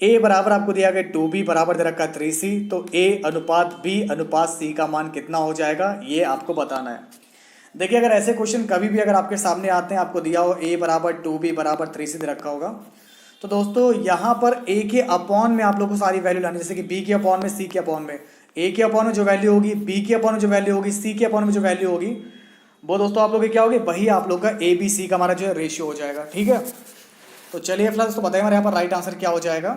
ए बराबर आपको दिया गया 2b बराबर दे रखा है 3c, तो ए अनुपात बी अनुपात सी का मान कितना हो जाएगा ये आपको बताना है। देखिए अगर ऐसे क्वेश्चन कभी भी अगर आपके सामने आते हैं, आपको दिया हो ए बराबर 2b बराबर 3c दे रखा होगा, तो दोस्तों यहाँ पर ए के अपॉन में आप लोग को सारी वैल्यू लानी, जैसे कि बी के अपॉन में, सी के अपॉन में, ए के अपॉन में जो वैल्यू होगी, बी के अपॉन में जो वैल्यू होगी, सी के अपॉन में जो वैल्यू होगी, वो दोस्तों आप लोग की क्या होगी, वही आप लोग का ए बी सी का हमारा जो है रेशियो हो जाएगा। ठीक है, तो चलिए फिलहाल दोस्तों बताइए हमारे यहाँ पर राइट आंसर क्या हो जाएगा।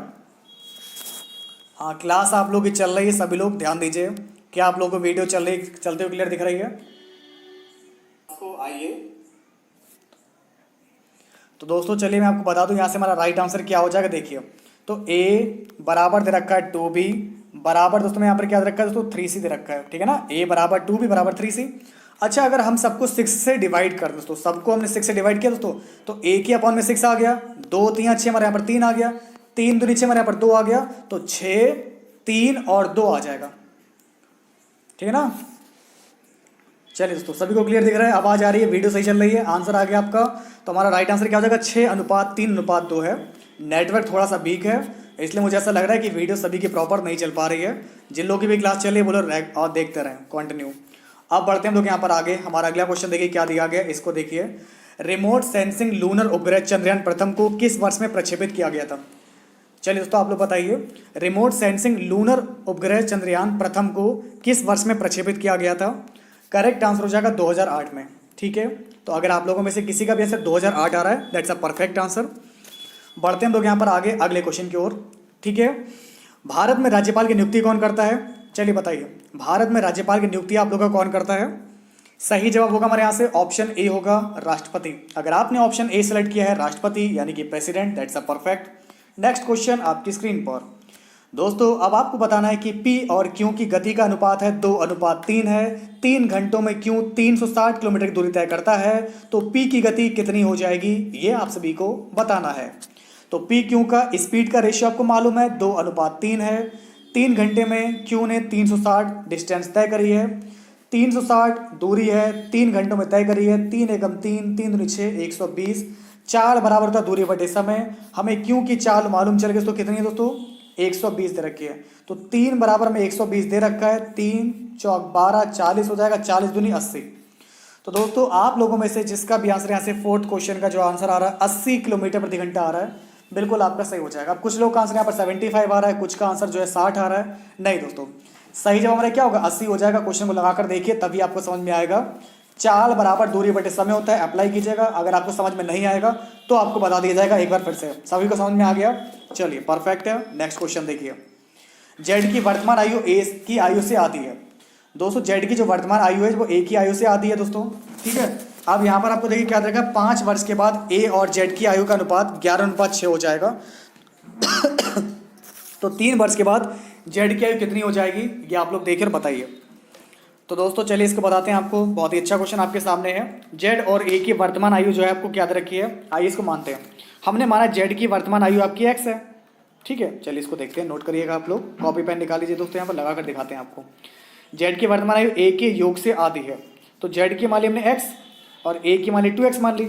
हाँ, क्लास आप लोग की चल रही है, सभी लोग ध्यान दीजिए। क्या आप लोगों को वीडियो चलते हुए क्लियर दिख रही है? तो आइए, तो दोस्तों चलिए मैं आपको बता दूं यहाँ से हमारा राइट आंसर क्या हो जाएगा। देखिए, तो ए बराबर दे रखा है 2b बराबर दोस्तों में यहाँ पर क्या दे रखा है दोस्तों 3c दे रखा है। ठीक है ना, ए बराबर 2b बराबर 3c। अच्छा, अगर हम सबको 6 से डिवाइड कर दोस्तों, सबको हमने 6 से डिवाइड किया दोस्तों, तो ए के अपॉन में 6 आ गया, 2 3 6 हमारे यहाँ पर 3 आ गया, 3 2 6 हमारे यहाँ पर 2 आ गया, तो 6 3 और 2 आ जाएगा। ठीक है ना, चलिए दोस्तों सभी को क्लियर दिख रहा है, आवाज़ आ रही है, वीडियो सही चल रही है, आंसर आ गया आपका। तो हमारा राइट आंसर क्या हो जाएगा, 6:3:2 है। नेटवर्क थोड़ा सा वीक है, इसलिए मुझे ऐसा लग रहा है कि वीडियो सभी की प्रॉपर नहीं चल पा रही है। जिन लोगों की भी क्लास चल रही है वो लोग और देखते रहें कंटिन्यू। अब बढ़ते हैं हम लोग यहाँ पर आगे। हमारा अगला क्वेश्चन देखिए क्या दिया गया, इसको देखिए। रिमोट सेंसिंग लूनर उपग्रह चंद्रयान प्रथम को किस वर्ष में प्रक्षेपित किया गया था? चलिए दोस्तों आप लोग बताइए, रिमोट सेंसिंग लूनर उपग्रह चंद्रयान प्रथम को किस वर्ष में प्रक्षेपित किया गया था? करेक्ट आंसर हो जाएगा 2008 में। ठीक है, तो अगर आप लोगों में से किसी का भी आंसर 2008 आ रहा है, दैट्स अ परफेक्ट आंसर। बढ़ते हैं हम लोग यहाँ पर आगे अगले क्वेश्चन की ओर। ठीक है, भारत में राज्यपाल की नियुक्ति कौन करता है? चलिए बताइए, भारत में राज्यपाल की नियुक्ति आप लोगों का कौन करता है? सही जवाब होगा हमारे यहाँ से ऑप्शन ए होगा, राष्ट्रपति। अगर आपने ऑप्शन ए सेलेक्ट किया है, राष्ट्रपति यानी कि president, that's a perfect. Next question आपकी स्क्रीन पर। दोस्तों अब आपको बताना है कि P और Q की गति का अनुपात है 2:3 है। 3 घंटों में Q 360 किलोमीटर की दूरी तय करता है, तो P की गति कितनी हो जाएगी ये आप सभी को बताना है। तो P Q का स्पीड का रेशियो आपको मालूम है 2:3 है। 3 घंटे में Q ने 360 डिस्टेंस तय करी है, 360 दूरी है, 3 घंटों में तय करी है। 3 एकम 3, 3 दूनी 6, 120। चाल बराबर होता है दूरी बटे समय। हमें Q की चाल मालूम चल गई दोस्तों, कितनी है दोस्तों? 120 दे रखी है, तो 3 बराबर में 120 दे रखा है, 3 चौक 12, 40 हो जाएगा, 40 दूनी 80। तो दोस्तों आप लोगों में से जिसका भी आंसर यहाँ से फोर्थ क्वेश्चन का जो आंसर आ रहा है 80 किलोमीटर प्रति घंटा आ रहा है, बिल्कुल आपका सही हो जाएगा। अब कुछ लोग का आंसर यहाँ पर 75 आ रहा है, कुछ का आंसर जो है 60 आ रहा है। नहीं दोस्तों, सही जवाब हमारा क्या होगा, 80 हो जाएगा। क्वेश्चन को लगाकर देखिए तभी आपको समझ में आएगा। चाल बराबर दूरी बटे समय होता है, अप्लाई कीजिएगा। अगर आपको समझ में नहीं आएगा तो आपको बता दिया जाएगा एक बार फिर से। सभी को समझ में आ गया? चलिए परफेक्ट है। नेक्स्ट क्वेश्चन देखिए, जेड की वर्तमान आयु ए की आयु से आधी है। दोस्तों जेड की जो वर्तमान आयु है वो ए की आयु से आधी है दोस्तों। ठीक है, अब यहाँ पर आपको देखिए क्या देखा, 5 वर्ष के बाद ए और जेड की आयु का अनुपात 11:6 हो जाएगा। तो 3 वर्ष के बाद जेड की आयु कितनी हो जाएगी ये आप लोग देखकर बताइए। तो दोस्तों चलिए इसको बताते हैं आपको। बहुत ही अच्छा क्वेश्चन आपके सामने है। जेड और ए की वर्तमान आयु जो है आपको क्या दे रखी है, आइए इसको मानते हैं। हमने माना जेड की वर्तमान आयु आपकी एक्स है। ठीक है, चलिए इसको देखते हैं, नोट करिएगा आप लोग, कॉपी पेन निकाल लीजिए दोस्तों, यहाँ पर लगा कर दिखाते हैं आपको। जेड की वर्तमान आयु ए के योग से आधी है, तो जेड की मान ली हमने एक्स और ए की मान ली 2x मान ली।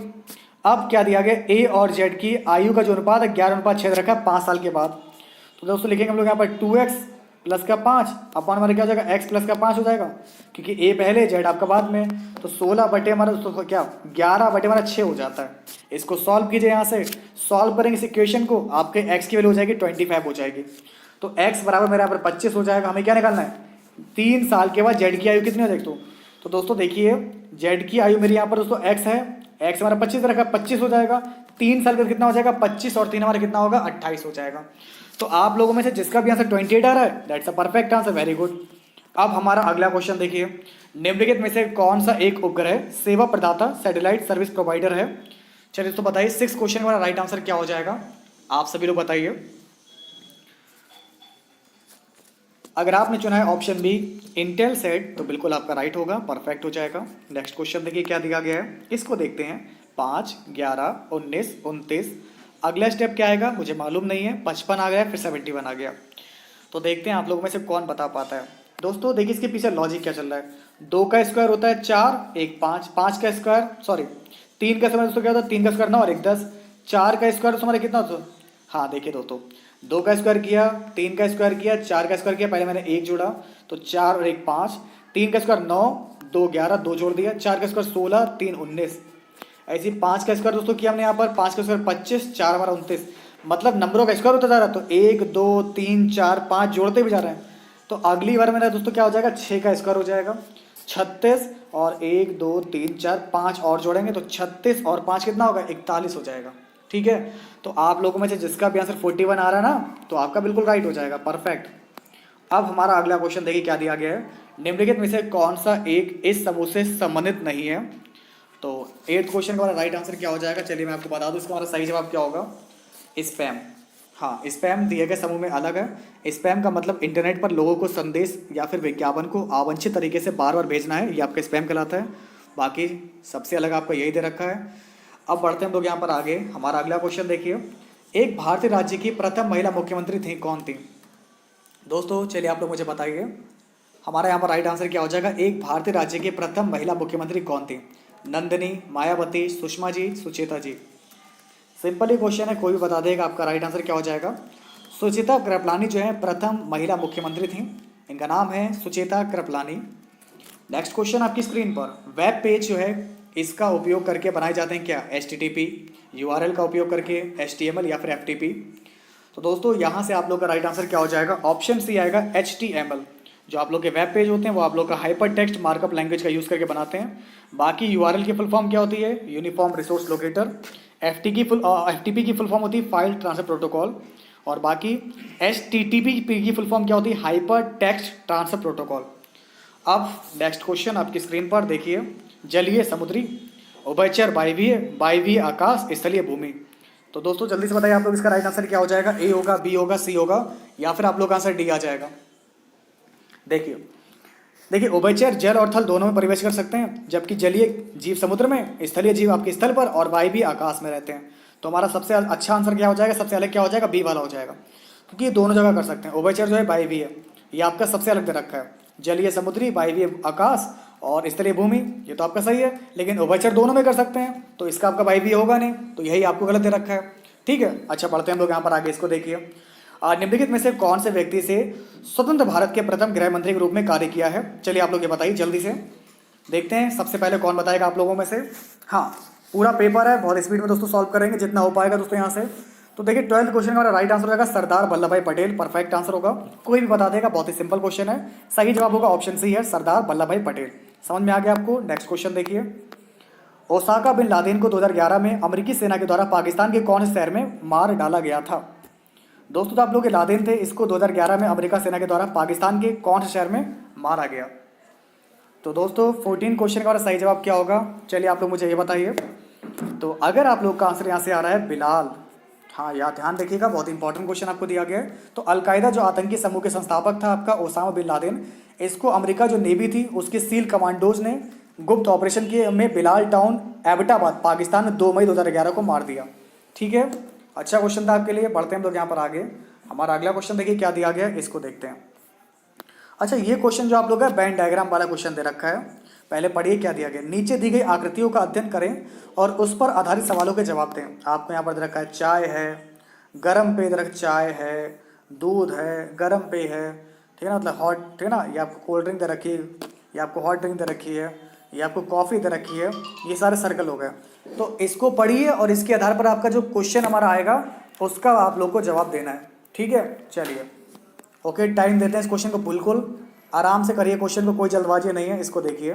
अब क्या दिया गया, ए और जेड की आयु का जो अनुपात है 11:6 रखा है 5 साल के बाद। तो दोस्तों लिखेंगे हम लोग यहाँ पर 2x प्लस का 5 अपॉन हमारे क्या हो जाएगा, x प्लस का 5 हो जाएगा, क्योंकि a पहले जेड आपका बाद में। तो 16 बटे हमारा दोस्तों क्या 11 बटे हमारा 6 हो जाता है। इसको सॉल्व कीजिए, यहाँ से सॉल्व करेंगे इस इक्वेशन को, आपके x की वैल्यू हो जाएगी 25 हो जाएगी। तो x बराबर मेरे यहाँ पर 25 हो जाएगा। हमें क्या निकालना है, 3 साल के बाद जेड की आयु कितनी हो जाएगी। तो दोस्तों देखिए, जेड की आयु मेरी यहाँ पर दोस्तों x है, x हमारा 25 रखा, 25 हो जाएगा। 3 साल का कितना हो जाएगा, 25 और 3 हमारा कितना होगा, 28 हो जाएगा। तो आप लोगों में से जिसका भी आंसर 28 आ रहा है, that's a perfect answer, very good. अब हमारा अगला क्वेश्चन देखिए, निम्नलिखित में से कौन सा एक उपग्रह सेवा प्रदाता सैटेलाइट सर्विस प्रोवाइडर है? चलिए तो बताइए 6 क्वेश्चन का राइट आंसर क्या हो जाएगा, आप सभी लोग बताइए। अगर आपने चुना है ऑप्शन बी इंटेल सेट, तो बिल्कुल आपका राइट होगा, परफेक्ट हो जाएगा। नेक्स्ट क्वेश्चन देखिए क्या दिया गया है, इसको देखते हैं। 5, 11, 19, 29, अगला स्टेप क्या आएगा मुझे मालूम नहीं है। 55 आ गया, फिर 71 आ गया। तो देखते हैं आप लोगों में से कौन बता पाता है। दोस्तों देखिए इसके पीछे लॉजिक क्या चल रहा है। 2 का स्क्वायर होता है 4, 1 5, 5 का स्क्वायर सॉरी 3 का स्क्वायर दोस्तों क्या होता है, 3 का स्क्वायर 9 और 1 10। 4 का स्क्वायर दोस्तों हमारे कितना होता है, हाँ देखिए दोस्तों 2 का स्क्वायर किया, 3 का स्क्वायर किया, 4 का स्क्वायर किया, पहले मैंने 1 जोड़ा तो 4 और 1 5, 3 का स्क्वायर 9, 2 11, 2 जोड़ दिया, 4 का स्क्वायर 16, 3 19। ऐसे 5 का स्क्वायर दोस्तों किया हमने यहाँ पर, 5 का स्क्वायर 25, 4 हमारा 29। मतलब नंबरों का स्क्वायर होता जा रहा है, तो 1 2 3 4 5 जोड़ते भी जा रहे हैं। तो अगली बार मेरा दोस्तों क्या हो जाएगा, 6 का स्क्वायर हो जाएगा 36, और 1 2 3 4 5 और जोड़ेंगे तो 36 और 5 कितना होगा, 41 हो जाएगा। ठीक है, तो आप लोगों में से जिसका भी आंसर 41 आ रहा है ना, तो आपका बिल्कुल राइट हो जाएगा, परफेक्ट। अब हमारा अगला क्वेश्चन देखिए क्या दिया गया है, निम्नलिखित में से कौन सा एक इस समूह से संबंधित नहीं है। तो 8th क्वेश्चन का हमारा राइट आंसर क्या हो जाएगा, चलिए मैं आपको बता दूं, इसका हमारा सही जवाब क्या होगा, स्पैम। हाँ, स्पैम दिए गए समूह में अलग है। स्पैम का मतलब इंटरनेट पर लोगों को संदेश या फिर विज्ञापन को अवांछित तरीके से बार बार भेजना है, ये आपका स्पैम कहलाता है। बाकी सबसे अलग आपका यही दे रखा है। अब बढ़ते हैं हम लोग यहाँ पर आगे, हमारा अगला क्वेश्चन देखिए, एक भारतीय राज्य की प्रथम महिला मुख्यमंत्री थी, कौन थी। दोस्तों चलिए आप लोग मुझे बताइए, हमारा यहाँ पर राइट आंसर क्या हो जाएगा, एक भारतीय राज्य की प्रथम महिला मुख्यमंत्री कौन थी। नंदिनी, मायावती, सुषमा जी, सुचेता जी। सिंपल ही क्वेश्चन है, कोई भी बता देगा, आपका राइट आंसर क्या हो जाएगा। सुचेता कृपलानी जो है प्रथम महिला मुख्यमंत्री थी, इनका नाम है सुचेता कृपलानी। नेक्स्ट क्वेश्चन आपकी स्क्रीन पर, वेब पेज जो है इसका उपयोग करके बनाए जाते हैं क्या, HTTP, URL का उपयोग करके, HTML या फिर FTP। तो दोस्तों यहाँ से आप लोग का राइट आंसर क्या हो जाएगा, ऑप्शन सी आएगा, HTML। जो आप लोग के वेब पेज होते हैं वो आप लोग का हाइपर टेक्स्ट मार्कअप लैंग्वेज का यूज़ करके बनाते हैं। बाकी URL की फुल फॉर्म क्या होती है, यूनिफॉर्म रिसोर्स लोकेटर। FTP की फुल फॉर्म होती है फाइल ट्रांसफर प्रोटोकॉल। और बाकी HTTP की फुल फॉर्म क्या होती है, हाइपर टेक्स्ट ट्रांसफर प्रोटोकॉल। अब नेक्स्ट क्वेश्चन आपकी स्क्रीन पर देखिए, जलीय समुद्री, उभयचर वायवीय, वायवीय आकाश, स्थलीय भूमि। तो दोस्तों जल्दी से बताइए आप लोग, इसका राइट आंसर क्या हो जाएगा, ए होगा, बी होगा, सी होगा, या फिर आप लोग का आंसर डी आ जाएगा। देखिए देखिए, उभयचर जल और थल दोनों में परिवेश कर सकते हैं, जबकि जलीय जीव समुद्र में, स्थलीय जीव आपके स्थल पर, और वायवीय आकाश में रहते हैं। तो हमारा सबसे अच्छा आंसर क्या हो जाएगा, सबसे अलग क्या हो जाएगा, बी वाला हो जाएगा, क्योंकि ये दोनों जगह कर सकते हैं। उभयचर जो है वायवीय, ये आपका सबसे अलग दे रखा है, जलीय समुद्री, वायवीय आकाश और स्थलीय भूमि, ये तो आपका सही है, लेकिन उभयचर दोनों में कर सकते हैं, तो इसका आपका वायवीय होगा नहीं, तो यही आपको गलत दे रखा है। ठीक है, अच्छा बढ़ते हैं हम लोग यहाँ पर आगे, इसको देखिए, निम्नलिखित में से कौन से व्यक्ति से स्वतंत्र भारत के प्रथम गृह मंत्री के रूप में कार्य किया है। चलिए आप लोग ये बताइए जल्दी से, देखते हैं सबसे पहले कौन बताएगा आप लोगों में से। हाँ, पूरा पेपर है, बहुत स्पीड में दोस्तों सॉल्व करेंगे जितना हो पाएगा दोस्तों यहाँ से। तो देखिए 12th क्वेश्चन का राइट आंसर होगा सरदार वल्लभ भाई पटेल, परफेक्ट आंसर होगा, कोई भी बता देगा, बहुत ही सिंपल क्वेश्चन है। सही जवाब होगा ऑप्शन सी है, सरदार वल्लभ भाई पटेल। समझ में आ गया आपको। नेक्स्ट क्वेश्चन देखिए, ओसाका बिन लादेन को 2011 में अमेरिकी सेना के द्वारा पाकिस्तान के कौन से शहर में मार डाला गया था। दोस्तों तो आप लोग के लादेन थे, इसको 2011 में अमेरिका सेना के द्वारा पाकिस्तान के कौन से शहर में मारा गया। तो दोस्तों 14 क्वेश्चन का सही जवाब क्या होगा, चलिए आप लोग मुझे ये बताइए। तो अगर आप लोग का आंसर यहाँ से आ रहा है बिलाल, हाँ यार ध्यान देखिएगा, बहुत इंपॉर्टेंट क्वेश्चन आपको दिया गया है। तो अलकायदा जो आतंकी समूह के संस्थापक था आपका ओसामा बिन लादेन, इसको अमेरिका जो नेवी थी उसके सील कमांडोज ने गुप्त ऑपरेशन के में बिलाल टाउन, एबटाबाद, पाकिस्तान में 2 मई 2011 को मार दिया। ठीक है, अच्छा क्वेश्चन था आपके लिए। बढ़ते हैं हम लोग यहाँ पर आगे, हमारा अगला क्वेश्चन देखिए क्या दिया गया है, इसको देखते हैं। अच्छा, ये क्वेश्चन जो आप लोग है बैंड डायग्राम वाला क्वेश्चन दे रखा है, पहले पढ़िए क्या दिया गया। नीचे दी गई आकृतियों का अध्ययन करें और उस पर आधारित सवालों के जवाब दें। आपको यहाँ पर दे रखा है चाय है, गर्म पेय दे रखा, चाय है, दूध है, गर्म पेय है, ठीक है ना, मतलब हॉट, ठीक है ना, ये आपको कोल्ड ड्रिंक दे रखी है, ये आपको हॉट ड्रिंक दे रखी है, ये आपको कॉफ़ी दे रखी है, ये सारे सर्कल हो गए। तो इसको पढ़िए और इसके आधार पर आपका जो क्वेश्चन हमारा आएगा उसका आप लोग को जवाब देना है। ठीक है, चलिए ओके, टाइम देते हैं इस क्वेश्चन को, बिल्कुल आराम से करिए क्वेश्चन को, कोई जल्दबाजी नहीं है। इसको देखिए,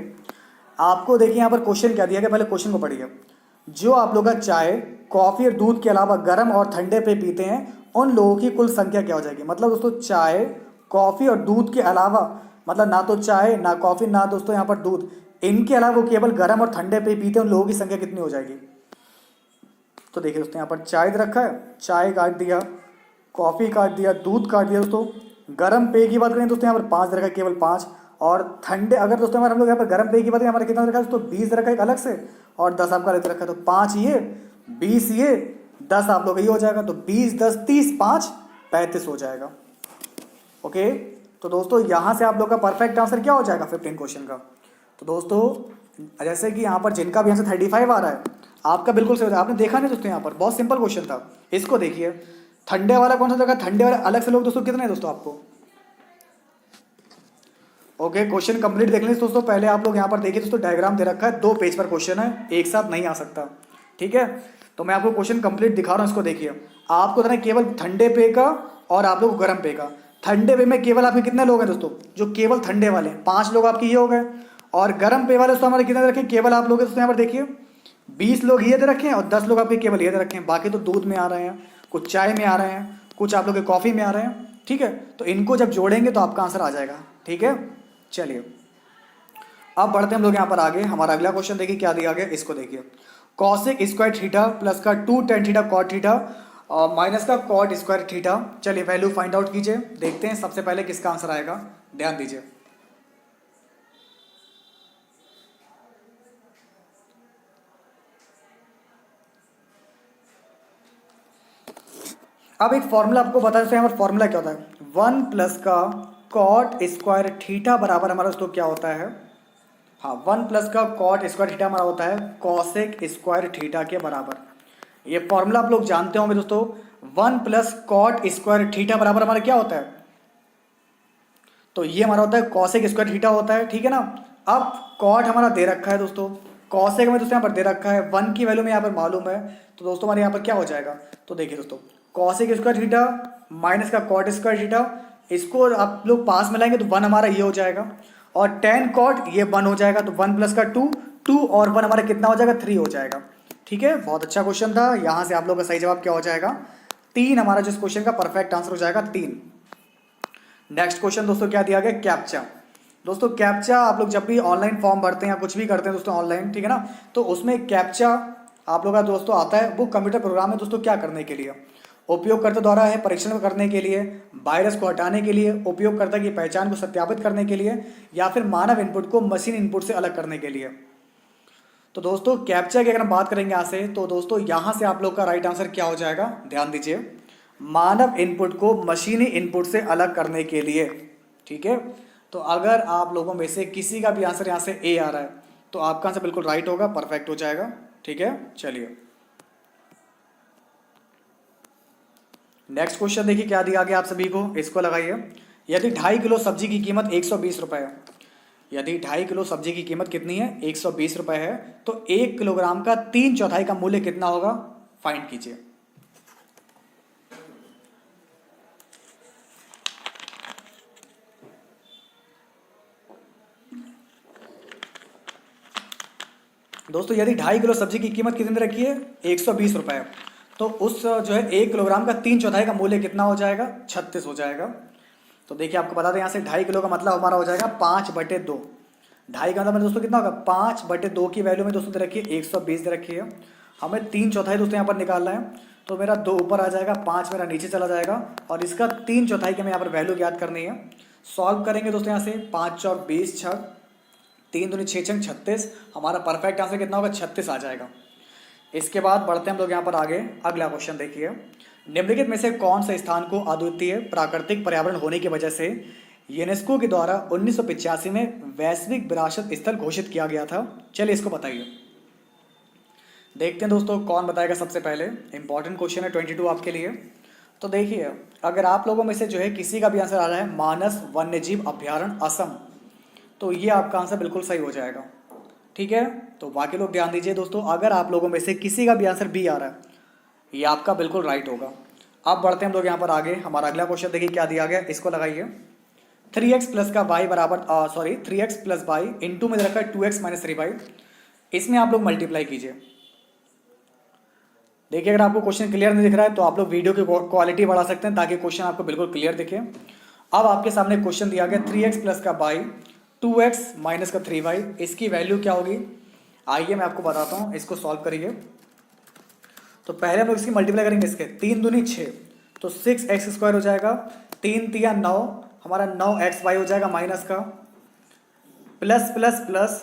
आपको देखिए यहाँ पर क्वेश्चन क्या दिया गया, पहले क्वेश्चन को पढ़िए। जो आप लोग का चाय, कॉफ़ी और दूध के अलावा गर्म और ठंडे पे पीते हैं, उन लोगों की कुल संख्या क्या हो जाएगी। मतलब दोस्तों चाय, कॉफ़ी और दूध के अलावा, मतलब ना तो चाय ना कॉफ़ी ना दोस्तों यहाँ पर दूध, इनके अलावा वो केवल गर्म और ठंडे पे पीते हैं, उन लोगों की संख्या कितनी हो जाएगी। तो देखिए दोस्तों यहाँ पर चाय दे रखा है, चाय काट दिया, कॉफ़ी काट दिया, दूध काट दिया। दोस्तों गर्म पेय की बात करें दोस्तों यहाँ पर 5 दे रखा है, केवल 5। और ठंडे अगर दोस्तों हमारे हम लोग यहाँ पर गर्म पेय की बात करें, हमारे कितना रखा है दोस्तों, 20 रखा है एक अलग से, और 10 आपका रहता रखा है। तो 5 ये, 20 ये, 10 आप लोग ये हो जाएगा। तो 20 10 30, 5 35 हो जाएगा। ओके, तो दोस्तों यहाँ से आप लोग का परफेक्ट आंसर क्या हो जाएगा 15 क्वेश्चन का। तो दोस्तों जैसे कि यहाँ पर जिनका भी आंसर 35 आ रहा है, आपका बिल्कुल सही होता है। आपने देखा नहीं दोस्तों, यहाँ पर बहुत सिंपल क्वेश्चन था। इसको देखिए, ठंडे वाला कौन सा जगह, ठंडे वाला अलग से लोग दोस्तों कितने हैं दोस्तों आपको। ओके, क्वेश्चन कंप्लीट देख लें दोस्तों। पहले आप लोग यहाँ पर देखिए दोस्तों, डायग्राम दे रखा है, 2 पेज पर क्वेश्चन है, एक साथ नहीं आ सकता, ठीक है। तो मैं आपको क्वेश्चन कंप्लीट दिखा रहा हूँ, इसको देखिए। आपको देना है केवल ठंडे पे का और आप लोग गर्म पे का। ठंडे पे में केवल आपके कितने लोग हैं दोस्तों, जो केवल ठंडे वाले 5 लोग आपके ये हो गए। और गर्म पे वाले दोस्तों हमारे कितने दे रखे हैं, केवल आप लोग हैं दोस्तों यहाँ पर देखिए 20 लोग ये दे रखे हैं और 10 लोग आपके केवल ये दे रखे हैं। बाकी तो दूध में आ रहे हैं, कुछ चाय में आ रहे हैं, कुछ आप लोग के कॉफ़ी में आ रहे हैं, ठीक है। तो इनको जब जोड़ेंगे तो आपका आंसर आ जाएगा, ठीक है। चलिए अब बढ़ते हैं हम लोग यहाँ पर आगे। हमारा अगला क्वेश्चन देखिए क्या दिया गया, इसको देखिए। कॉसेक स्क्वायर थीटा प्लस का 2 टेन थीटा कॉट थीटा और माइनस का कॉट स्क्वायर थीटा। चलिए वैल्यू फाइंड आउट कीजिए, देखते हैं सबसे पहले किसका आंसर आएगा, ध्यान दीजिए। अब एक फॉर्मूला आपको बता देते हैं, यहाँ पर फॉर्मूला क्या होता है। 1 प्लस का कॉट स्क्वायर थीटा बराबर हमारा दोस्तों क्या होता है, हाँ 1 प्लस का कॉट स्क्वायर थीटा हमारा होता है कॉसेक स्क्वायर थीटा के बराबर। ये फॉर्मूला आप लोग जानते होंगे दोस्तों। 1 प्लस कॉट स्क्वायर थीटा बराबर हमारा क्या होता है, तो ये हमारा होता है कॉसेक स्क्वायर थीटा होता है, ठीक है ना। अब कॉट हमारा दे रखा है दोस्तों, कॉसेक में दोस्तों यहाँ पर दे रखा है 1 की वैल्यू में यहाँ पर मालूम है, तो दोस्तों हमारे यहाँ पर क्या हो जाएगा। तो देखिए दोस्तों, कॉसेक स्क्वायर थीटा माइनस का कॉट स्क्वायर थीटा, इसको आप लोग पास में लाएंगे तो 1 हमारा ये हो जाएगा, और टेन कॉट ये 1 हो जाएगा, तो 1 प्लस का 2, 2 और 1 हमारा कितना हो जाएगा, 3 हो जाएगा, ठीक है। बहुत अच्छा क्वेश्चन था, यहाँ से आप लोग का सही जवाब क्या हो जाएगा, 3 हमारा जिस क्वेश्चन का परफेक्ट आंसर हो जाएगा 3। नेक्स्ट क्वेश्चन दोस्तों क्या दिया गया, कैप्चा। दोस्तों कैप्चा आप लोग जब भी ऑनलाइन फॉर्म भरते हैं या कुछ भी करते हैं दोस्तों ऑनलाइन, ठीक है ना, तो उसमें कैप्चा आप लोग का दोस्तों आता है। वो कंप्यूटर प्रोग्राम है दोस्तों, क्या करने के लिए, उपयोगकर्ता द्वारा है परीक्षण करने के लिए, वायरस को हटाने के लिए, उपयोगकर्ता की पहचान को सत्यापित करने के लिए, या फिर मानव इनपुट को मशीन इनपुट से अलग करने के लिए। तो दोस्तों कैप्चा की अगर हम बात करेंगे यहाँ से, तो दोस्तों यहाँ से आप लोग का राइट आंसर क्या हो जाएगा, ध्यान दीजिए, मानव इनपुट को मशीनी इनपुट से अलग करने के लिए, ठीक है। तो अगर आप लोगों में से किसी का भी आंसर यहाँ से ए आ रहा है तो आपका आंसर बिल्कुल राइट होगा, परफेक्ट हो जाएगा, ठीक है। चलिए नेक्स्ट क्वेश्चन देखिए क्या दिया गया आप सभी को, इसको लगाइए। यदि 2.5 किलो सब्जी की कीमत 120 रुपये है, यदि 2.5 किलो सब्जी की कीमत कितनी है, 120 रुपये है, तो 1 किलोग्राम का 3/4 का मूल्य कितना होगा, फाइंड कीजिए। दोस्तों यदि 2.5 किलो सब्जी की कीमत कितनी रखी है, 120 रुपये, तो उस जो है 1 किलोग्राम का 3/4 का मूल्य कितना हो जाएगा, 36 हो जाएगा। तो देखिए आपको बता दें यहाँ से 2.5 किलो का मतलब हमारा हो जाएगा 5/2। 2.5 का मतलब दोस्तों कितना होगा, 5/2 की वैल्यू में दोस्तों दे रखी है 120 दे रखी है, हमें 3/4 दोस्तों यहाँ पर निकालना है। तो मेरा 2 ऊपर आ जाएगा, 5 मेरा नीचे चला जाएगा, और इसका 3/4 की हमें यहाँ पर वैल्यू याद करनी है। सॉल्व करेंगे दोस्तों यहाँ से, 5 और 20 6, 3 दूनी 6 छंग 36, हमारा परफेक्ट आंसर कितना होगा, 36 आ जाएगा। इसके बाद बढ़ते हैं हम लोग यहाँ पर आगे। अगला क्वेश्चन देखिए, निम्नलिखित में से कौन सा स्थान को अद्वितीय प्राकृतिक पर्यावरण होने की वजह से यूनेस्को के द्वारा 1985 में वैश्विक विरासत स्थल घोषित किया गया था। चलिए इसको बताइए। देखते हैं दोस्तों कौन बताएगा सबसे पहले। इंपॉर्टेंट क्वेश्चन है 22 आपके लिए। तो देखिए अगर आप लोगों में से जो है किसी का भी आंसर आ रहा है मानस वन्यजीव अभ्यारण्य असम, तो ये आपका आंसर बिल्कुल सही हो जाएगा, ठीक है। तो बाकी लोग ध्यान दीजिए दोस्तों, अगर आप लोगों में से किसी का भी आंसर बी आ रहा है, ये आपका बिल्कुल राइट होगा। अब बढ़ते हैं हम लोग यहाँ पर आगे। हमारा अगला क्वेश्चन देखिए क्या दिया गया, इसको लगाइए। 3x प्लस का वाई बराबर 3x प्लस वाई इंटू में रखा है 2x माइनस 3y, इसमें आप लोग मल्टीप्लाई कीजिए। देखिए अगर आपको क्वेश्चन क्लियर नहीं दिख रहा है तो आप लोग वीडियो की क्वालिटी बढ़ा सकते हैं ताकि क्वेश्चन आपको बिल्कुल क्लियर दिखे। अब आपके सामने क्वेश्चन दिया गया 3x प्लस का वाई 2x माइनस का 3y, इसकी वैल्यू क्या होगी, आइए मैं आपको बताता हूँ। इसको सॉल्व करिए। तो पहले हम लोग इसकी मल्टीप्लाई करेंगे, इसके 3 दूनी 6, तो 6x स्क्वायर हो जाएगा, 3 तिया 9, हमारा 9xy हो जाएगा माइनस का, प्लस प्लस प्लस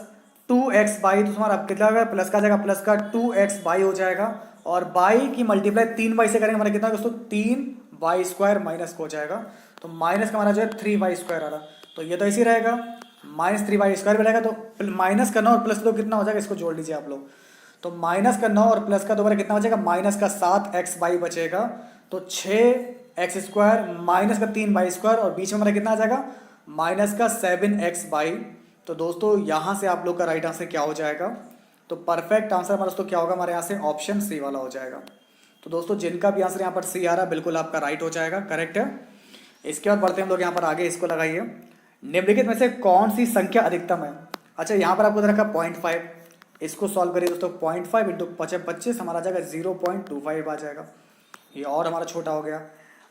2xy, तो हमारा कितना होगा, प्लस का जाएगा, प्लस का 2xy हो जाएगा, और y की मल्टीप्लाई 3y से करेंगे, हमारा कितना दोस्तों 3y स्क्वायर माइनस को हो जाएगा। तो माइनस का हमारा जो है 3y स्क्वायर आ रहा, तो ये तो ऐसे ही रहेगा, -3y स्क्वायर भी रहेगा, तो माइनस करना और प्लस तो कितना हो जाएगा, इसको जोड़ लीजिए आप लोग। तो माइनस का 9 और प्लस का 2 कितना बचेगा, माइनस का 7x/, बचेगा। तो 6x² माइनस का 3y² और बीच में हमारा कितना आ जाएगा, माइनस का 7x/। तो दोस्तों यहाँ से आप लोग का राइट आंसर क्या हो जाएगा, तो परफेक्ट आंसर हमारा दोस्तों क्या होगा, हमारे यहाँ से ऑप्शन सी वाला हो जाएगा। तो दोस्तों जिनका भी आंसर यहाँ पर सी आ रहा है बिल्कुल आपका राइट हो जाएगा, करेक्ट है। इसके बाद बढ़ते हैं हम लोग यहाँ पर आगे, इसको लगाइए। निम्नलिखित में से कौन सी संख्या अधिकतम है। अच्छा यहाँ पर आपको दे रखा 0.5, इसको सॉल्व करिए दोस्तों। 0.5 इंटू 25 हमारा आ जाएगा 0.25 आ जाएगा, ये और हमारा छोटा हो गया।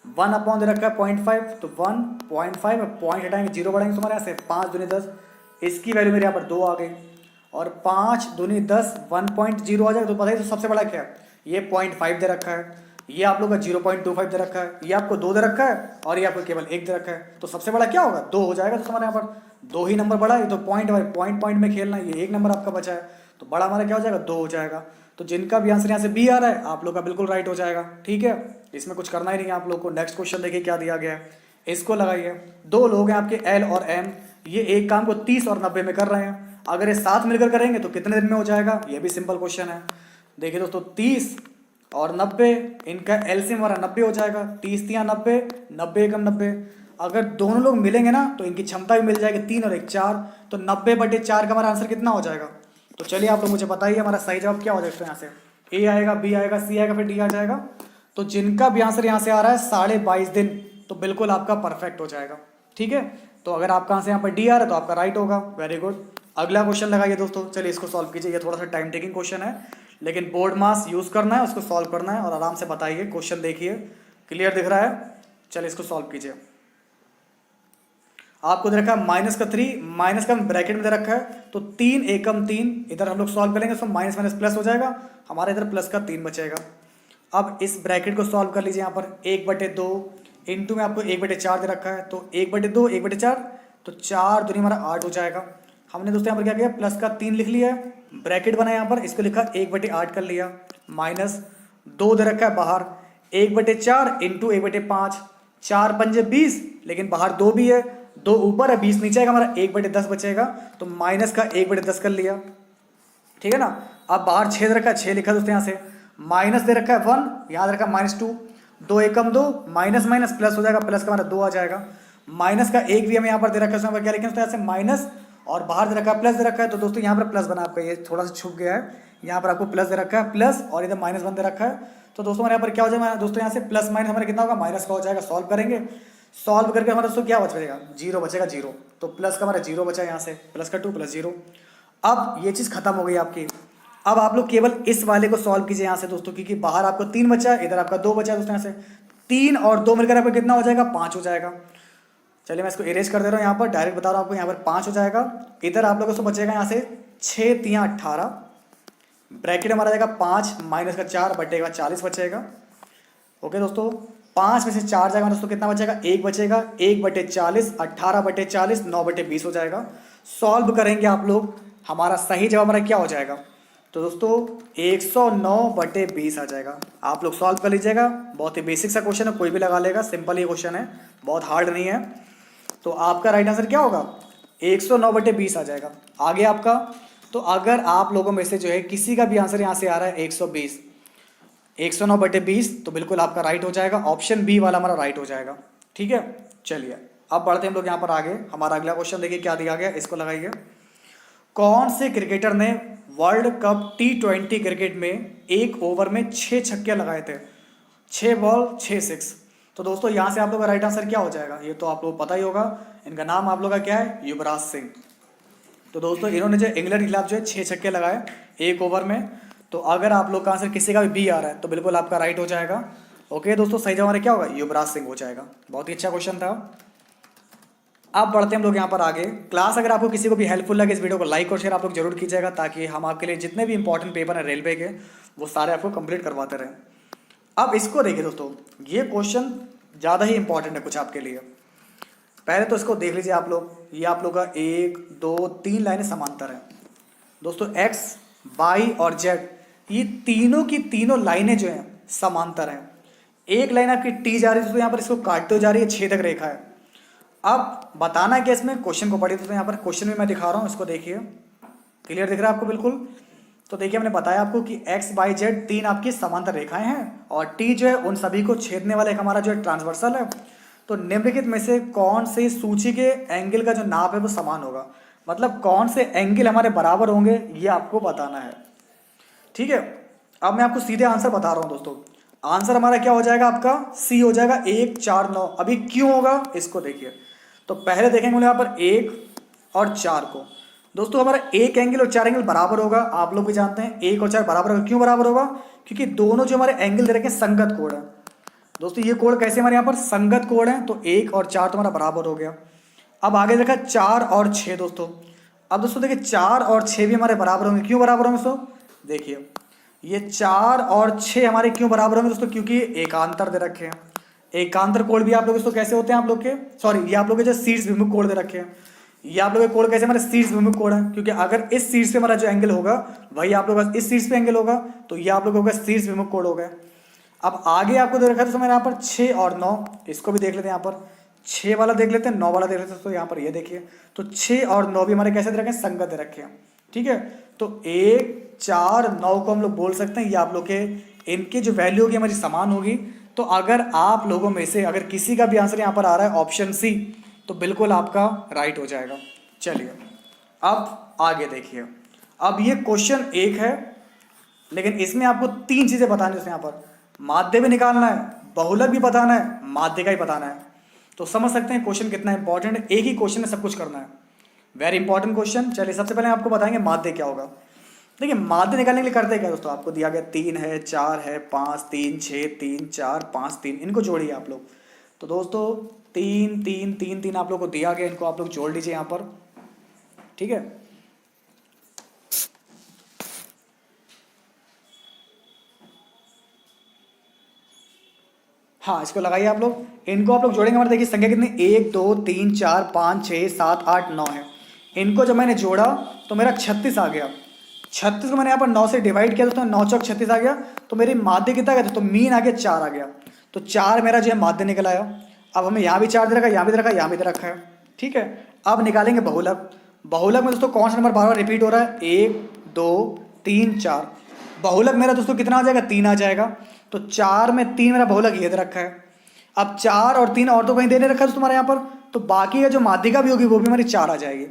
1 अपॉन दे रखा है 0.5, तो 1.5 पॉइंट हटाएंगे, 0 बढ़ाएंगे तो हमारे यहाँ से 5 दूनी 10, इसकी वैल्यू मेरे यहाँ पर 2 आ गई। और 5 दूनी 10 1.0 आ जाएगा। तो बताइए तो सबसे बड़ा क्या है, ये 0.5 दे रखा है, ये आप लोग का 0.25 दे रखा है, ये आपको 2 दे रखा है और ये आपको केवल 1 दे रखा है। तो सबसे बड़ा क्या होगा, 2 हो जाएगा। तो हमारे यहाँ पर 2 ही नंबर बड़ा है, तो पॉइंट में खेलना है, ये 1 नंबर आपका बचा है, तो बड़ा हमारा क्या हो जाएगा, 2 हो जाएगा। तो जिनका भी आंसर यहाँ से बी आ रहा है आप लोग का बिल्कुल राइट हो जाएगा, ठीक है। इसमें कुछ करना ही नहीं है आप लोग को। नेक्स्ट क्वेश्चन देखिए क्या दिया गया है, इसको लगाइए। 2 लोग हैं आपके एल और एम, ये एक काम को 30 और 90 में कर रहे हैं। अगर ये साथ मिलकर करेंगे तो कितने दिन में हो जाएगा, ये भी सिंपल क्वेश्चन है। देखिए दोस्तों 30 और 90, इनका एलसीएम हमारा 90 हो जाएगा। 30 तिया 90, 90 एकम 90। अगर दोनों लोग मिलेंगे ना तो इनकी क्षमता भी मिल जाएगी, 3 और 1 4, तो 90/4 का हमारा आंसर कितना हो जाएगा। तो चलिए आप लोग मुझे बताइए हमारा सही जवाब क्या हो जाएगा। यहाँ से ए आएगा, बी आएगा, सी आएगा, फिर डी आ जाएगा। तो जिनका भी आंसर यहाँ से आ रहा है 22.5 दिन, तो बिल्कुल आपका परफेक्ट हो जाएगा, ठीक है। तो अगर आपका आंसर यहाँ पर डी आ रहा है तो आपका राइट होगा, वेरी गुड। अगला क्वेश्चन लगाइए दोस्तों, चलिए इसको सॉल्व कीजिए। ये थोड़ा सा टाइम टेकिंग क्वेश्चन है, लेकिन बोर्ड मास यूज़ करना है, उसको सॉल्व करना है और आराम से बताइए। क्वेश्चन देखिए, क्लियर दिख रहा है, चलिए इसको सॉल्व कीजिए। आपको दे रखा है माइनस का 3, माइनस का ब्रैकेट में दे रखा है, तो 3 एकम 3, इधर हम लोग सॉल्व करेंगे तो माइनस माइनस प्लस हो जाएगा, हमारे इधर प्लस का 3 बचेगा। अब इस ब्रैकेट को सॉल्व कर लीजिए। यहाँ पर 1/2 इंटू में आपको 1/4 दे रखा है, तो 1/2 1/4, तो 4 दूनी हमारा 8 हो जाएगा। हमने दोस्तों यहाँ पर क्या किया, प्लस का 3 लिख लिया है, ब्रैकेट बना यहाँ पर, इसको लिखा 1/8 कर लिया, माइनस 2 दे रखा है बाहर, 1/4 इंटू 1/5, 4 पंजे 20, लेकिन बाहर 2 भी है, 2 ऊपर है 20 नीचे आएगा, हमारा 1/10 बचेगा, तो माइनस का 1/10 कर लिया, ठीक है ना। अब बाहर 6 दे रखा है, 6 लिखा दोस्तों यहाँ से, माइनस दे रखा है 1, यहाँ दे रखा है -2, 2 एकम 2, माइनस माइनस प्लस हो जाएगा, प्लस का हमारा 2 आ जाएगा। माइनस का 1 भी हमें यहाँ पर दे रखा है, उसमें पर क्या लिखें यहाँ से माइनस, और बाहर दे रखा है प्लस दे रखा है, तो दोस्तों यहाँ पर प्लस बना आपका, ये थोड़ा सा छुप गया है, यहाँ पर आपको प्लस दे रखा है प्लस, और इधर -1 दे रखा है। तो दोस्तों हमारे यहाँ पर क्या हो जाएगा दोस्तों, यहाँ से प्लस माइनस हमारा कितना होगा, माइनस का हो जाएगा। सॉल्व करेंगे, सॉल्व करके हमारा दोस्तों क्या बचेगा, 0 बचेगा, 0। तो प्लस का हमारा 0 बचा यहाँ से, प्लस का 2 प्लस 0। अब ये चीज़ खत्म हो गई आपकी। अब आप लोग केवल इस वाले को सॉल्व कीजिए यहाँ से दोस्तों, क्योंकि बाहर आपको 3 बचा है, इधर आपका 2 बचा है दोस्तों। यहाँ से 3 और 2 मिलकर आपको कितना हो जाएगा, 5 हो जाएगा। चलिए मैं इसको इरेज कर दे रहा हूँ, यहाँ पर डायरेक्ट बता रहा हूँ आपको, यहाँ पर 5 हो जाएगा। इधर आप लोगों को बचेगा यहाँ से 6 तिया 18, ब्रैकेट हमारा जाएगा 5 माइनस का 4 बटेगा 40 बचेगा। ओके दोस्तों, 5 में से 4 जाएगा दोस्तों, कितना बचेगा, 1 बचेगा, 1/40, 18/40, 9/20 हो जाएगा। सॉल्व करेंगे आप लोग, हमारा सही जवाब हमारा क्या हो जाएगा, तो दोस्तों 109/20 आ जाएगा। आप लोग सॉल्व कर लीजिएगा, बहुत ही बेसिक सा क्वेश्चन है, कोई भी लगा लेगा, सिंपल ही क्वेश्चन है, बहुत हार्ड नहीं है। तो आपका राइट आंसर क्या होगा, 109/20 आ जाएगा। आगे आपका, तो अगर आप लोगों में से जो है किसी का भी आंसर यहाँ से आ रहा है 120, 109/20, तो बिल्कुल आपका राइट हो जाएगा, ऑप्शन बी वाला हमारा राइट हो जाएगा, ठीक है। चलिए अब बढ़ते हैं हम लोग यहाँ पर आगे। हमारा अगला क्वेश्चन देखिए क्या दिया गया, इसको लगाइए। कौन से क्रिकेटर ने वर्ल्ड कप T20 क्रिकेट में 1 ओवर में 6 छक्के लगाए थे, 6 बॉल 6 6? तो दोस्तों यहाँ से आप लोग का राइट आंसर क्या हो जाएगा, ये तो आप लोग पता ही होगा, इनका नाम आप लोग का क्या है, युवराज सिंह। तो दोस्तों इन्होंने जो इंग्लैंड के खिलाफ जो है 6 छक्के लगाए 1 ओवर में। तो अगर आप लोग का आंसर किसी का भी बी आ रहा है तो बिल्कुल आपका राइट हो जाएगा। ओके दोस्तों, सही जवाब हमारा क्या होगा, युवराज सिंह हो जाएगा। बहुत ही अच्छा क्वेश्चन था। अब बढ़ते हैं हम लोग यहाँ पर आगे। क्लास अगर आपको किसी को भी हेल्पफुल लगे, इस वीडियो को लाइक और शेयर आप लोग जरूर कीजिएगा, ताकि हम आपके लिए जितने भी इंपॉर्टेंट पेपर हैं रेलवे के, वो सारे आपको कंप्लीट करवाते रहें। अब इसको देखिए दोस्तों, ये क्वेश्चन ज़्यादा ही इंपॉर्टेंट है कुछ आपके लिए। पहले तो इसको देख लीजिए आप लोग, ये आप लोग का 1 2 3 लाइनें समांतर हैं दोस्तों, एक्स वाई और जेड, ये तीनों की तीनों लाइनें जो हैं समांतर हैं। एक लाइन आपकी टी जा रही है दोस्तों, यहाँ पर इसको काटते हुए जा रही है, छेदक रेखा है। अब बताना है कि इसमें क्वेश्चन को पढ़िए दोस्तों, यहाँ पर क्वेश्चन भी मैं दिखा रहा हूँ, इसको देखिए, क्लियर दिख रहा है आपको बिल्कुल। तो देखिए हमने बताया आपको कि एक्स वाई जेड तीन आपकी समांतर रेखाएं हैं और टी जो है उन सभी को छेदने वाला एक हमारा जो है ट्रांसवर्सल है। तो निम्नलिखित में से कौन से सूची के एंगल का जो नाप है वो समान होगा, मतलब कौन से एंगल हमारे बराबर होंगे ये आपको बताना है। ठीक है, अब मैं आपको सीधे आंसर बता रहा हूँ दोस्तों। आंसर हमारा क्या हो जाएगा, आपका सी हो जाएगा 1 4 9। अभी क्यों होगा इसको देखिए। तो पहले देखेंगे यहाँ पर 1 और 4 को। दोस्तों हमारा एक एंगल और 4 एंगल बराबर होगा, आप लोग भी जानते हैं 1 और 4 बराबर होगा। क्यों बराबर होगा, क्योंकि दोनों जो हमारे एंगल दे रखे हैं संगत कोण है। दोस्तों ये कोण कैसे हमारे यहाँ पर संगत कोण है, तो 1 और 4 तो हमारा बराबर हो गया। अब आगे देखा 4 और 6 दोस्तों। अब दोस्तों देखिए 4 और 6 भी हमारे बराबर होंगे। क्यों बराबर होंगे दोस्तों, देखिए ये 4 और 6 हमारे क्यों बराबर होंगे दोस्तों, क्योंकि एकांतर दे रखे हैं। एकांतर कोण भी आप लोग इसको कैसे होते हैं, आप लोग के सॉरी ये आप लोग के जो शीर्ष विमुख कोण दे रखे हैं, ये आप लोग के कोण कैसे हमारे शीर्ष विमुख कोण है, क्योंकि अगर इस शीर्ष पे हमारा जो एंगल होगा वही आप लोग का इस शीर्ष पे एंगल होगा, तो ये आप लोग होगा शीर्ष विमुख कोण हो गया। अब आगे आपको दे रखा है दोस्तों यहाँ पर 6 और 9, इसको भी देख लेते हैं। यहाँ पर 6 वाला देख लेते हैं, 9 वाला देख लेते हैं। तो यहाँ पर ये देखिए, तो 6 और 9 भी हमारे कैसे दे रखे हैं, संगत दे रखे हैं। ठीक है, तो 1 4 9 को हम लोग बोल सकते हैं ये आप लोग के इनकी जो वैल्यू होगी हमारी समान होगी। तो अगर आप लोगों में से अगर किसी का भी आंसर यहाँ पर आ रहा है ऑप्शन सी, तो बिल्कुल आपका राइट हो जाएगा। चलिए अब आगे देखिए। अब ये क्वेश्चन 1 है, लेकिन इसमें आपको 3 चीज़ें बतानी है। यहाँ पर माध्य भी निकालना है, बहुलक भी बताना है, माध्य का ही बताना है। तो समझ सकते हैं क्वेश्चन कितना इंपॉर्टेंट है, एक ही क्वेश्चन में सब कुछ करना है। Very important question. चलिए सबसे पहले आपको बताएंगे माध्य क्या होगा। देखिए माध्य निकालने के लिए करते हैं क्या दोस्तों, आपको दिया गया 3 है 4 है 5 3 6 3 4 5 3, इनको जोड़िए आप लोग। तो दोस्तों 3 3 3 3 आप लोग को दिया गया, इनको आप लोग जोड़ लीजिए यहाँ पर। ठीक है, हाँ इसको लगाइए आप लोग, इनको आप लोग जोड़ेंगे। हमारे देखिए संख्या कितनी 1 2 3 4 5 6 7 8 9 है। इनको जब मैंने जोड़ा तो मेरा 36 आ गया। 36 को मैंने यहाँ पर 9 से डिवाइड किया दोस्तों, 9 चौक 36 आ गया। तो मेरी माध्य कितना गया, तो मीन आ गया 4 आ गया। तो 4 मेरा जो है माध्य निकल आया। अब हमें यहाँ भी 4 दे रखा है, यहाँ भी दे रखा है, यहाँ भी दे रखा है। ठीक है, अब निकालेंगे बहुलक। बहुलक में दोस्तों कौन सा नंबर बार बार रिपीट हो रहा है, 1 2 3 4। बहुलक मेरा दोस्तों कितना आ जाएगा, 3 आ जाएगा। तो 4 में 3 मेरा बहुलक ये दे रखा है। अब 4 और 3 और तो कहीं देने रखा है तुम्हारे यहाँ पर, तो बाकी का जो माध्यिका भी होगी वो भी हमारी 4 आ जाएगी।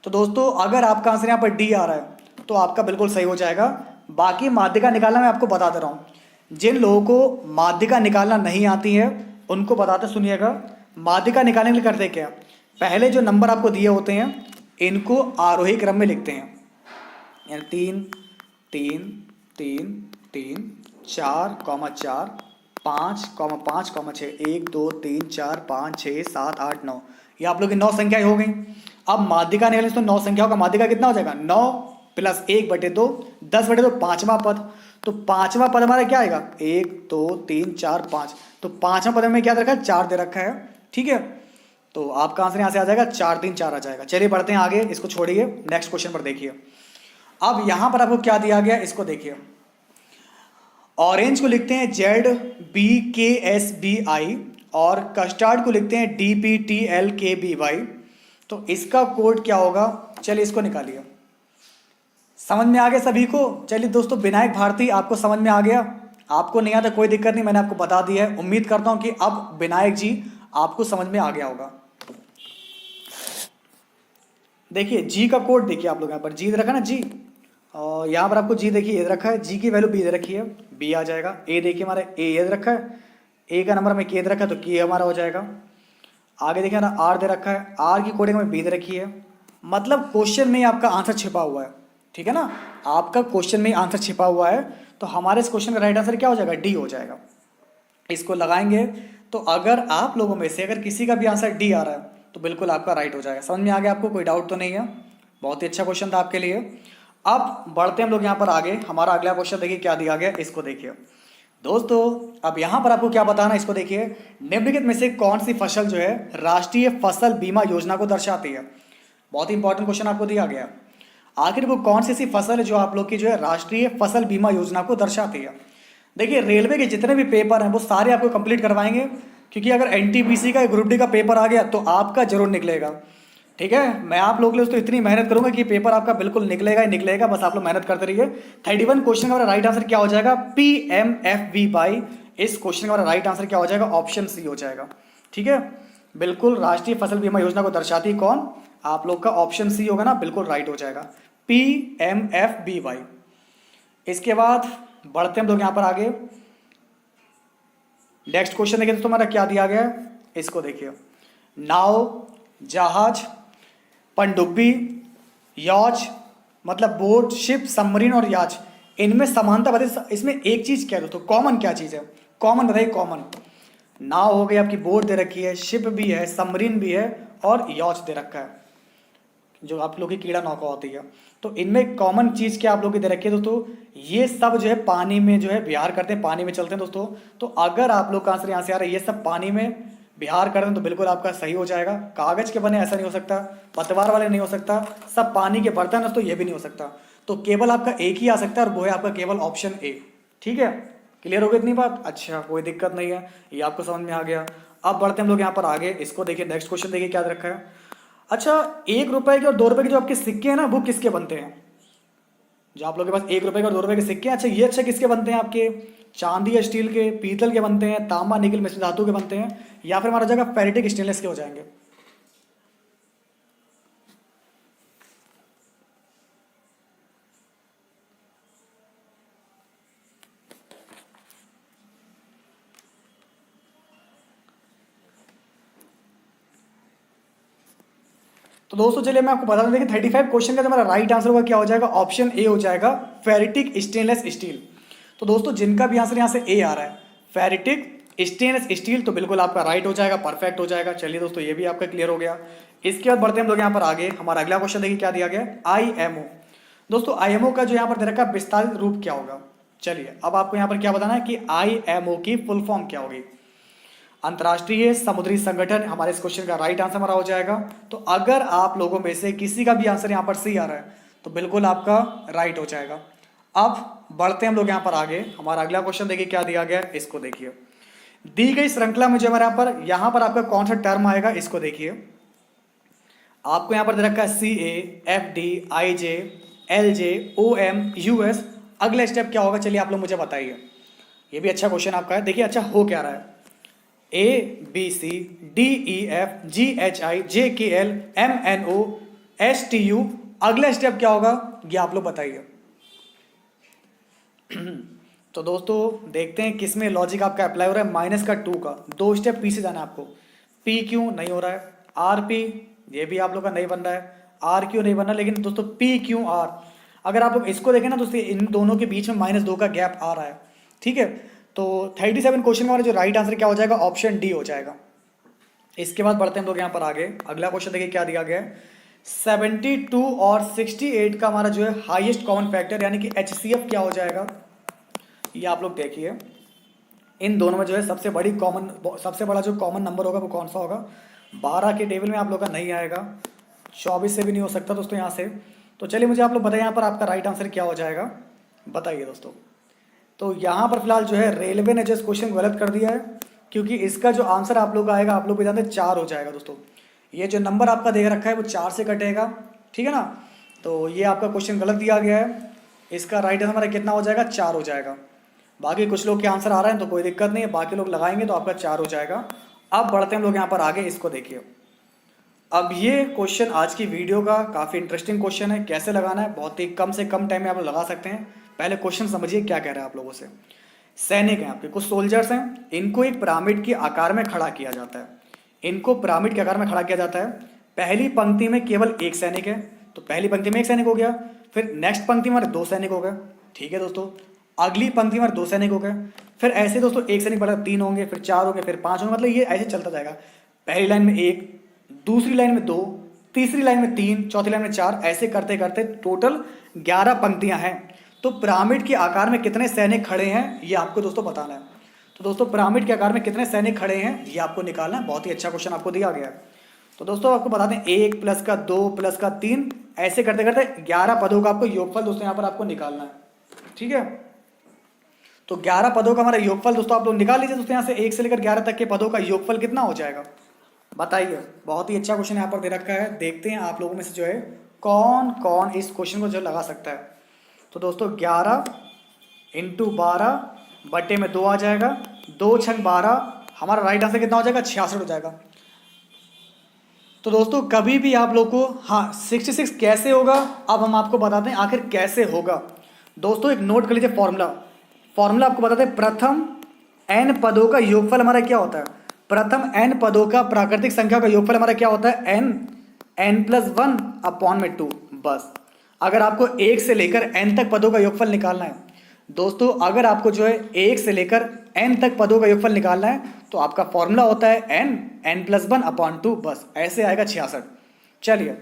तो दोस्तों अगर आपका आंसर यहाँ पर डी आ रहा है तो आपका बिल्कुल सही हो जाएगा। बाकी माध्यिका निकालना मैं आपको बता दे रहा हूँ। जिन लोगों को माध्यिका निकालना नहीं आती है उनको बताते सुनिएगा। माध्यिका निकालने के लिए करते क्या, पहले जो नंबर आपको दिए होते हैं इनको आरोही क्रम में लिखते हैं, यानी 3 3 3 3 4 4 5 5 6 1 2 3 4 5 6 7 8 9, ये आप लोग की 9 संख्याएं हो गई। अब माध्यिका निकालने तो 9 संख्याओं का माध्यिका कितना हो जाएगा, 9 प्लस 1/2 10/2 पांचवा पद। तो पांचवा पद हमारा क्या आएगा, 1 2 3 4 5। तो पांचवा पद में क्या दे रखा है, 4 दे रखा है। ठीक है, तो आपका आंसर यहाँ से आ जाएगा 4 3 4 आ जाएगा। चलिए बढ़ते हैं आगे, इसको छोड़िए, नेक्स्ट क्वेश्चन पर देखिए। अब यहाँ पर आपको क्या दिया गया इसको देखिए। ऑरेंज को लिखते हैं ZBKSBI और कस्टर्ड को लिखते हैं DPTLKBY। तो इसका कोड क्या होगा, चलिए इसको निकालिए। समझ में आ गया सभी को। चलिए दोस्तों विनायक भारती आपको समझ में आ गया, आपको नहीं आता कोई दिक्कत नहीं, मैंने आपको बता दिया है। उम्मीद करता हूं कि अब विनायक जी आपको समझ में आ गया होगा। देखिए जी का कोड देखिए, आप लोग यहाँ पर जी दे रखा है ना, जी, और यहाँ पर आपको जी देखिए ये रखा है, जी की वैल्यू बी दे रखी है, बी आ जाएगा। ए देखिए हमारा ए दे रखा है, ए का नंबर हमें के दे रखा है तो के हमारा हो जाएगा। आगे देखिए ना आर दे रखा है, आर की कोडिंग में बी दे रखी है। मतलब क्वेश्चन में ही आपका आंसर छिपा हुआ है। ठीक है ना, आपका क्वेश्चन में ही आंसर छिपा हुआ है। तो हमारे इस क्वेश्चन का राइट आंसर क्या हो जाएगा, डी हो जाएगा। इसको लगाएंगे तो अगर आप लोगों में से अगर किसी का भी आंसर डी आ रहा है तो बिल्कुल आपका राइट हो जाएगा। समझ में आ गया आपको, कोई डाउट तो नहीं है। बहुत ही अच्छा क्वेश्चन था आपके लिए। अब बढ़ते हैं हम लोग यहाँ पर आगे। हमारा अगला क्वेश्चन देखिए क्या दिया गया, इसको देखिए दोस्तों। अब यहाँ पर आपको क्या बताना है, इसको देखिए। निम्नलिखित में से कौन सी फसल जो है राष्ट्रीय फसल बीमा योजना को दर्शाती है। बहुत ही इंपॉर्टेंट क्वेश्चन आपको दिया गया। आखिर वो कौन सी ऐसी फसल है जो आप लोग की जो है राष्ट्रीय फसल बीमा योजना को दर्शाती है। देखिए रेलवे के जितने भी पेपर हैं वो सारे आपको कंप्लीट करवाएंगे, क्योंकि अगर एनटीपीसी का ग्रुप डी का पेपर आ गया तो आपका जरूर निकलेगा। ठीक है, मैं आप लोग के लिए दोस्तों इतनी मेहनत करूंगा कि पेपर आपका बिल्कुल निकलेगा ही निकलेगा, बस आप लोग मेहनत करते रहिए। 31 क्वेश्चन का हमारा राइट आंसर क्या हो जाएगा, PMFBY। इस क्वेश्चन का हमारा राइट आंसर क्या हो जाएगा, ऑप्शन सी हो जाएगा। ठीक है, बिल्कुल राष्ट्रीय फसल बीमा योजना को दर्शाती कौन, आप लोग का ऑप्शन सी होगा ना, बिल्कुल राइट हो जाएगा, PMFBY। इसके बाद बढ़ते हम लोग यहाँ पर आगे। नेक्स्ट क्वेश्चन देखिए दोस्तों, हमारा क्या दिया गया है, इसको देखिए। नाव, जहाज, पनडुब्बी, यॉच, मतलब बोट, शिप, सबमरीन और याच, इनमें समानता बताइए, इसमें एक चीज क्या है दोस्तों, कॉमन क्या चीज है, कॉमन बताइए, कॉमन। नाव हो गई आपकी, बोट दे रखी है, शिप भी है, सबमरीन भी है और यॉच दे रखा है, जो आप लोग की कीड़ा नौका होती है। तो इनमें कॉमन चीज क्या आप लोग की दे रखी है दोस्तों, ये सब जो है पानी में जो है विहार करते हैं, पानी में चलते हैं दोस्तों। तो अगर आप लोग का आंसर यहाँ से आ रहा है ये सब पानी में बिहार कर रहे हैं तो बिल्कुल आपका सही हो जाएगा। कागज के बने ऐसा नहीं हो सकता, पतवार वाले नहीं हो सकता, सब पानी के बर्तन है तो ये भी नहीं हो सकता। तो केवल आपका एक ही आ सकता है और वो है आपका केवल ऑप्शन ए। ठीक है, क्लियर हो गई इतनी बात, अच्छा कोई दिक्कत नहीं है, ये आपको समझ में आ गया। अब बढ़ते हम लोग यहाँ पर आगे, इसको देखिए, नेक्स्ट क्वेश्चन देखिए क्या रखा है। अच्छा, 1 रुपए के और 2 रुपए के जो आपके सिक्के हैं ना, वो किसके बनते हैं, जो आप लोग के पास 1 रुपए के और 2 रुपए के सिक्के हैं, अच्छा ये अच्छा किसके बनते हैं, आपके चांदी या स्टील के, पीतल के बनते हैं, तांबा निकल मिश्र धातु के बनते हैं, या फिर हमारा जगह फेरेटिक स्टेनलेस के हो जाएंगे। तो दोस्तों चलिए मैं आपको बता दूं, देखिए 35 क्वेश्चन का जो हमारा राइट आंसर होगा क्या हो जाएगा, ऑप्शन ए हो जाएगा, फेरेटिक स्टेनलेस स्टील। तो दोस्तों जिनका भी आंसर यहाँ से ए आ रहा है, फेरेटिक स्टेनलेस स्टील, तो बिल्कुल आपका राइट हो जाएगा, परफेक्ट हो जाएगा। चलिए दोस्तों ये भी आपका क्लियर हो गया। इसके बाद बढ़ते हम लोग यहाँ पर आगे, हमारा अगला क्वेश्चन देखिए क्या दिया गया, IMO। दोस्तों IMO का जो यहाँ पर दे रखा है विस्तारित रूप क्या होगा, चलिए अब आपको यहाँ पर क्या बताना है कि IMO की फुल फॉर्म क्या होगी, अंतर्राष्ट्रीय समुद्री संगठन। हमारे इस क्वेश्चन का राइट आंसर हमारा हो जाएगा। तो अगर आप लोगों में से किसी का भी आंसर यहाँ पर सी आ रहा है तो बिल्कुल आपका राइट हो जाएगा। अब बढ़ते हैं हम लोग यहाँ पर आगे, हमारा अगला क्वेश्चन देखिए क्या दिया गया है, इसको देखिए। दी गई श्रृंखला में जो हमारे यहाँ पर आपका कौन सा टर्म आएगा, इसको देखिए। आपको यहाँ पर दे रखा है CA, FD, IJ, LJ, OM, US। अगला स्टेप क्या होगा, चलिए आप लोग मुझे बताइए। ये भी अच्छा क्वेश्चन आपका है, देखिए अच्छा हो क्या रहा है, ABCDEFGHIJKLMNOSTU। अगला स्टेप क्या होगा ये आप लोग बताइए। तो दोस्तों देखते हैं किसमें लॉजिक आपका अप्लाई हो रहा है। -2 का 2 स्टेप पीछे जाना है आपको। PQ नहीं हो रहा है, RP ये भी आप लोग का नहीं बन रहा है, RQ नहीं बन रहा, लेकिन दोस्तों PQR अगर आप लोग इसको देखें ना दोस्तों, इन दोनों के बीच में -2 का गैप आ रहा है। ठीक है, तो 37 क्वेश्चन का हमारा जो राइट आंसर क्या हो जाएगा, ऑप्शन डी हो जाएगा। इसके बाद बढ़ते हैं हम लोग यहाँ पर आगे, अगला क्वेश्चन देखिए क्या दिया गया है। 72 और 68 का हमारा जो है हाईएस्ट कॉमन फैक्टर यानी कि HCF क्या हो जाएगा, ये आप लोग देखिए। इन दोनों में जो है सबसे बड़ा जो कॉमन नंबर होगा वो कौन सा होगा। 12 के टेबल में आप लोग का नहीं आएगा, 24 से भी नहीं हो सकता दोस्तों यहाँ से। तो चलिए मुझे आप लोग बताइए यहाँ पर आपका राइट आंसर क्या हो जाएगा, बताइए दोस्तों। तो यहाँ पर फिलहाल जो है रेलवे ने जो इस क्वेश्चन गलत कर दिया है, क्योंकि इसका जो आंसर आप लोग का आएगा, आप लोग भी जानते हैं 4 हो जाएगा दोस्तों। ये जो नंबर आपका देख रखा है वो 4 से कटेगा, ठीक है ना। तो ये आपका क्वेश्चन गलत दिया गया है, इसका राइट आंसर हमारा कितना हो जाएगा, 4 हो जाएगा। बाकी कुछ लोग के आंसर आ रहे हैं तो कोई दिक्कत नहीं है, बाकी लोग लगाएंगे तो आपका 4 हो जाएगा। अब बढ़ते हैं हम लोग यहाँ पर आगे, इसको देखिए। अब ये क्वेश्चन आज की वीडियो का काफ़ी इंटरेस्टिंग क्वेश्चन है। कैसे लगाना है, बहुत ही कम से कम टाइम में आप लोग लगा सकते हैं। पहले क्वेश्चन समझिए क्या कह रहा है आप लोगों से। सैनिक हैं आपके, कुछ सोल्जर्स हैं, इनको एक पिरामिड के आकार में खड़ा किया जाता है। इनको पिरामिड के आकार में खड़ा किया जाता है। पहली पंक्ति में केवल एक सैनिक है, तो पहली पंक्ति में एक सैनिक हो गया। फिर नेक्स्ट पंक्ति में 2 सैनिक हो गए, ठीक है दोस्तों। अगली पंक्ति में 2 सैनिक हो गए, फिर ऐसे दोस्तों एक सैनिक बढ़ा 3 होंगे, फिर 4 होंगे, फिर 5 होंगे, मतलब ये ऐसे चलता जाएगा। पहली लाइन में 1, दूसरी लाइन में 2, तीसरी लाइन में 3, चौथी लाइन में 4, ऐसे करते करते टोटल 11 पंक्तियां हैं। तो पिरामिड के आकार में कितने सैनिक खड़े हैं ये आपको दोस्तों बताना है। तो दोस्तों पिरामिड के आकार में कितने सैनिक खड़े हैं ये आपको निकालना है। बहुत ही अच्छा क्वेश्चन आपको दिया गया है। तो दोस्तों आपको बता दें 1 + का 2 + का 3, ऐसे करते करते 11 पदों का आपको योगफल दोस्तों यहाँ पर आपको निकालना है, ठीक है। तो 11 पदों का हमारा योगफल दोस्तों आप लोग निकाल लीजिए दोस्तों। यहाँ से 1 से लेकर 11 तक के पदों का योगफल कितना हो जाएगा, बताइए, बहुत ही अच्छा क्वेश्चन यहाँ पर दे रखा है। देखते हैं आप लोगों में से जो है कौन कौन इस क्वेश्चन को जो लगा सकता है। तो दोस्तों 11 इंटू 12/2 आ जाएगा। 2×12, हमारा राइट आंसर कितना हो जाएगा? 66 हो जाएगा। तो दोस्तों कभी भी आप लोग को, हाँ 66 कैसे होगा अब हम आपको बताते हैं आखिर कैसे होगा। दोस्तों एक नोट कर लीजिए फॉर्मूला। फॉर्मूला आपको बताते हैं, प्रथम n पदों का योगफल हमारा क्या होता है? प्रथम n पदों का प्राकृतिक संख्या का योगफल हमारा क्या होता है? n+1/2। बस, अगर आपको 1 से लेकर n तक पदों का योगफल निकालना है दोस्तों, अगर आपको जो है 1 से लेकर n तक पदों का योगफल निकालना है तो आपका फॉर्मूला होता है n+1/2। बस ऐसे आएगा 66। चलिए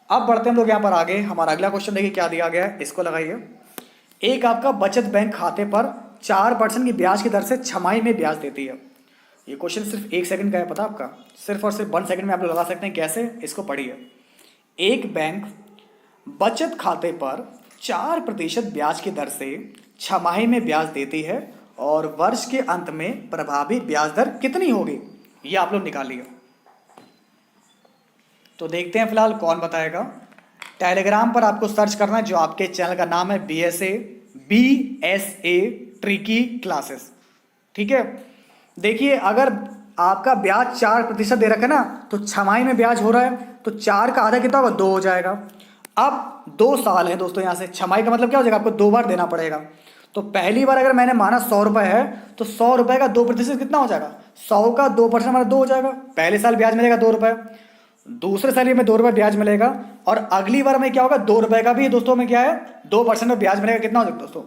अब बढ़ते हैं हम लोग यहाँ पर आगे। हमारा अगला क्वेश्चन देखिए क्या दिया गया है, इसको लगाइए। एक आपका बचत बैंक खाते पर 4% की ब्याज की दर से छमाही में ब्याज देती है। ये क्वेश्चन सिर्फ 1 सेकंड का है, पता आपका? सिर्फ और सिर्फ 1 सेकंड में आप लोग लगा सकते हैं। कैसे? इसको पढ़िए। एक बैंक बचत खाते पर 4% ब्याज की दर से छमाही में ब्याज देती है और वर्ष के अंत में प्रभावी ब्याज दर कितनी होगी, ये आप लोग निकालिए। तो देखते हैं फिलहाल कौन बताएगा। टेलीग्राम पर आपको सर्च करना है, जो आपके चैनल का नाम है BSA ट्रिकी क्लासेस। ठीक है, देखिए अगर आपका ब्याज 4% दे रखा है ना, तो छमाही में ब्याज हो रहा है, तो 4 का आधा कितना होगा? 2 हो जाएगा। अब 2 साल है दोस्तों, यहाँ से छमाही का मतलब क्या हो जाएगा? आपको 2 बार देना पड़ेगा। तो पहली बार अगर मैंने माना 100 रुपये है, तो 100 रुपये का 2% कितना हो जाएगा? 100 का 2% हमारा 2 हो जाएगा। पहले साल ब्याज मिलेगा 2 रुपये, दूसरे साल में 2 रुपये ब्याज मिलेगा, और अगली बार में क्या होगा? 2 रुपये का भी दोस्तों में क्या है? 2% में ब्याज मिलेगा। कितना हो जाएगा दोस्तों?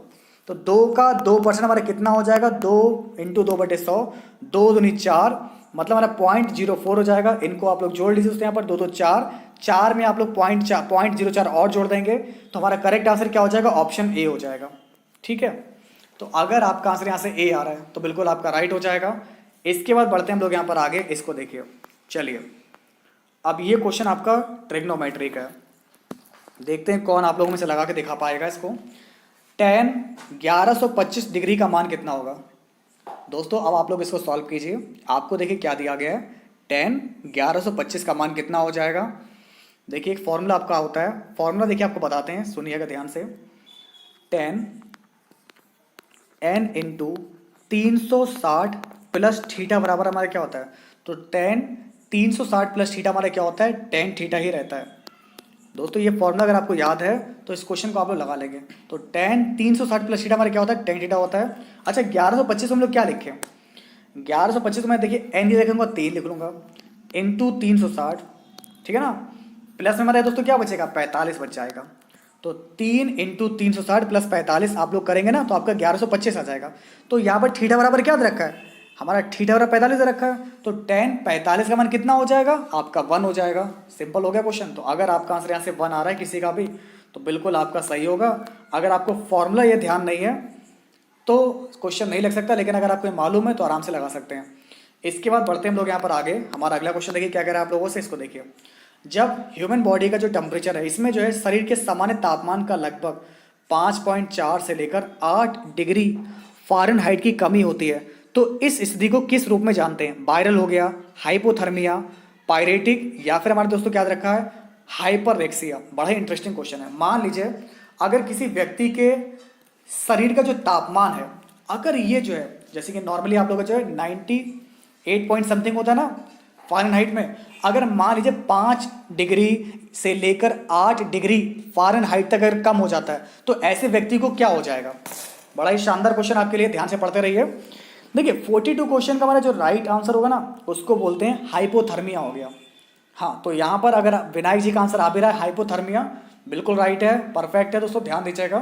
तो 2 का 2% हमारा कितना हो जाएगा? 2 × 2/100, 2 दूनी 4, मतलब हमारा 0.04 हो जाएगा। इनको आप लोग जोड़ लीजिए दोस्तों, यहाँ पर 2 2 4, 4 में आप लोग 0.04 और जोड़ देंगे, तो हमारा करेक्ट आंसर क्या हो जाएगा? ऑप्शन ए हो जाएगा। ठीक है, तो अगर आपका आंसर यहाँ से ए आ रहा है तो बिल्कुल आपका राइट हो जाएगा। इसके बाद बढ़ते हैं हम लोग यहाँ पर आगे, इसको देखिए। चलिए अब ये क्वेश्चन आपका ट्रिग्नोमेट्री का है। देखते हैं कौन आप लोगों में से लगा के दिखा पाएगा इसको। tan 1125 डिग्री का मान कितना होगा? दोस्तों अब आप लोग इसको सॉल्व कीजिए। आपको देखिए क्या दिया गया है, tan 1125 का मान कितना हो जाएगा। देखिए एक फॉर्मूला आपका होता है, फॉर्मूला देखिए आपको बताते हैं, सुनिएगा ध्यान से। tan n × 360 प्लस थीटा बराबर हमारा क्या होता है? तो tan 360 प्लस थीटा हमारा क्या होता है? tan थीटा ही रहता है। दोस्तों ये फॉर्मूला अगर आपको याद है तो इस क्वेश्चन को आप लोग लगा लेंगे। तो tan 360 प्लस थीटा हमारा क्या होता है? tan थीटा होता है। अच्छा 1125 हम लोग क्या लिखें? 1125 तो मैं देखिए n लिख लूँगा, 3 लिख लूँगा, इंटू 360, ठीक है ना। प्लस में हमारा दोस्तों क्या बचेगा? 45 बच जाएगा। तो 3 × 360 प्लस 45 आप लोग करेंगे ना, तो आपका 1125 आ जाएगा। तो यहाँ पर थीटा बराबर क्या दे रखा है? हमारा थीटा बराबर 45 दे रखा है, तो tan 45 का मान कितना हो जाएगा? आपका 1 हो जाएगा। सिंपल हो गया क्वेश्चन। तो अगर आपका आंसर यहाँ से 1 आ रहा है किसी का भी, तो बिल्कुल आपका सही होगा। अगर आपको फॉर्मूला ये ध्यान नहीं है तो क्वेश्चन नहीं लग सकता, लेकिन अगर आपको मालूम है तो आराम से लगा सकते हैं। इसके बाद बढ़ते हैं हम लोग यहाँ पर आगे। हमारा अगला क्वेश्चन देखिए क्या कह रहा है आप लोगों से, इसको देखिए। जब ह्यूमन बॉडी का जो टेम्परेचर है, इसमें जो है शरीर के सामान्य तापमान का लगभग 5.4 से लेकर 8 डिग्री फ़ारेनहाइट की कमी होती है, तो इस स्थिति को किस रूप में जानते हैं? वायरल हो गया, हाइपोथर्मिया, पायरेटिक, या फिर हमारे दोस्तों क्या याद रखा है? हाइपररेक्सिया। बड़ा ही इंटरेस्टिंग क्वेश्चन है। मान लीजिए अगर किसी व्यक्ति के शरीर का जो तापमान है, अगर ये जो है, जैसे कि नॉर्मली आप लोगों का जो है 98 पॉइंट समथिंग होता है ना फ़ारेनहाइट में, अगर मान लीजिए 5 डिग्री से लेकर 8 डिग्री फ़ारेनहाइट तक अगर कम हो जाता है, तो ऐसे व्यक्ति को क्या हो जाएगा? बड़ा ही शानदार क्वेश्चन आपके लिए, ध्यान से पढ़ते रहिए। देखिए 42 क्वेश्चन का हमारा जो राइट आंसर होगा ना, उसको बोलते हैं हाइपोथर्मिया हो गया। हाँ, तो यहाँ पर अगर विनायक जी का आंसर आ भी रहा है हाइपोथर्मिया, बिल्कुल राइट है, परफेक्ट है दोस्तों, ध्यान दीजिएगा।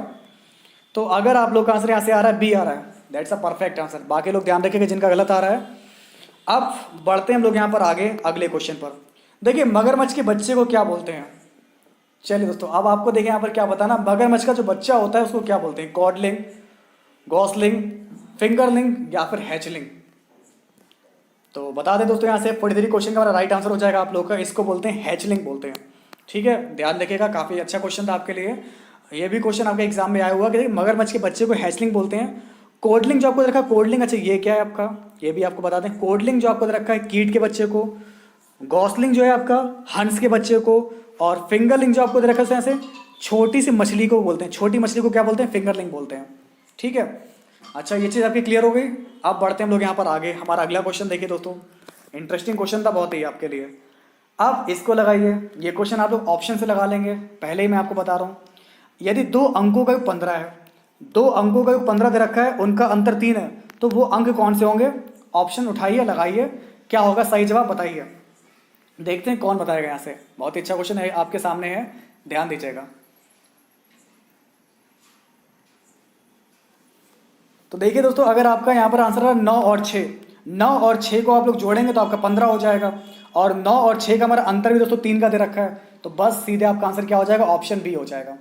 तो अगर आप लोग का आंसर यहाँ से आ रहा है बी आ रहा है, दैट्स अ परफेक्ट आंसर। बाकी लोग ध्यान रखिएगा जिनका गलत आ रहा है। अब बढ़ते हैं हम लोग यहाँ पर आगे अगले क्वेश्चन पर। देखिए मगरमच्छ के बच्चे को क्या बोलते हैं? चलिए दोस्तों अब आपको देखिए यहाँ पर क्या बताना, मगरमच्छ का जो बच्चा होता है उसको क्या बोलते हैं? कॉडलिंग, गॉसलिंग, फिंगरलिंग, या फिर हैचलिंग? तो बता दें दोस्तों यहाँ से 43 क्वेश्चन का हमारा राइट आंसर हो जाएगा आप लोग का, इसको बोलते हैं हैचलिंग बोलते हैं। ठीक है, ध्यान रखिएगा, काफ़ी अच्छा क्वेश्चन था आपके लिए। ये भी क्वेश्चन आपके एग्जाम में आया हुआ कि मगरमच्छ के बच्चे को हैचलिंग बोलते हैं। कोडलिंग जो आपको रखा है, कोडलिंग, अच्छा ये क्या है आपका, ये भी आपको बता दें। कोडलिंग जो आपको रखा है कीट के बच्चे को, गॉसलिंग जो है आपका हंस के बच्चे को, और फिंगरलिंग जो आपको दे रखा है ऐसे छोटी सी मछली को बोलते हैं, छोटी मछली को क्या बोलते हैं, फिंगरलिंग बोलते हैं। ठीक है, अच्छा ये चीज़ आपकी क्लियर हो गई। अब बढ़ते हैं हम लोग यहाँ पर आगे, हमारा अगला क्वेश्चन देखिए दोस्तों, इंटरेस्टिंग क्वेश्चन था बहुत ही आपके लिए। अब इसको लगाइए, ये क्वेश्चन आप लोग ऑप्शन से लगा लेंगे, पहले ही मैं आपको बता रहा हूँ। यदि दो अंकों का योग 15 है, दो अंकों का योग 15 दे रखा है, उनका अंतर 3 है, तो वो अंक कौन से होंगे? ऑप्शन उठाइए, लगाइए, क्या होगा सही जवाब बताइए। देखते हैं कौन बताएगा यहाँ से। बहुत ही अच्छा क्वेश्चन है, आपके सामने है, ध्यान दीजिएगा। तो देखिए दोस्तों, अगर आपका यहाँ पर आंसर है 9 और 6, 9 और 6 को आप लोग जोड़ेंगे तो आपका 15 हो जाएगा, और 9 और 6 का हमारा अंतर भी दोस्तों 3 का दे रखा है, तो बस सीधे आपका आंसर क्या हो जाएगा? ऑप्शन बी हो जाएगा।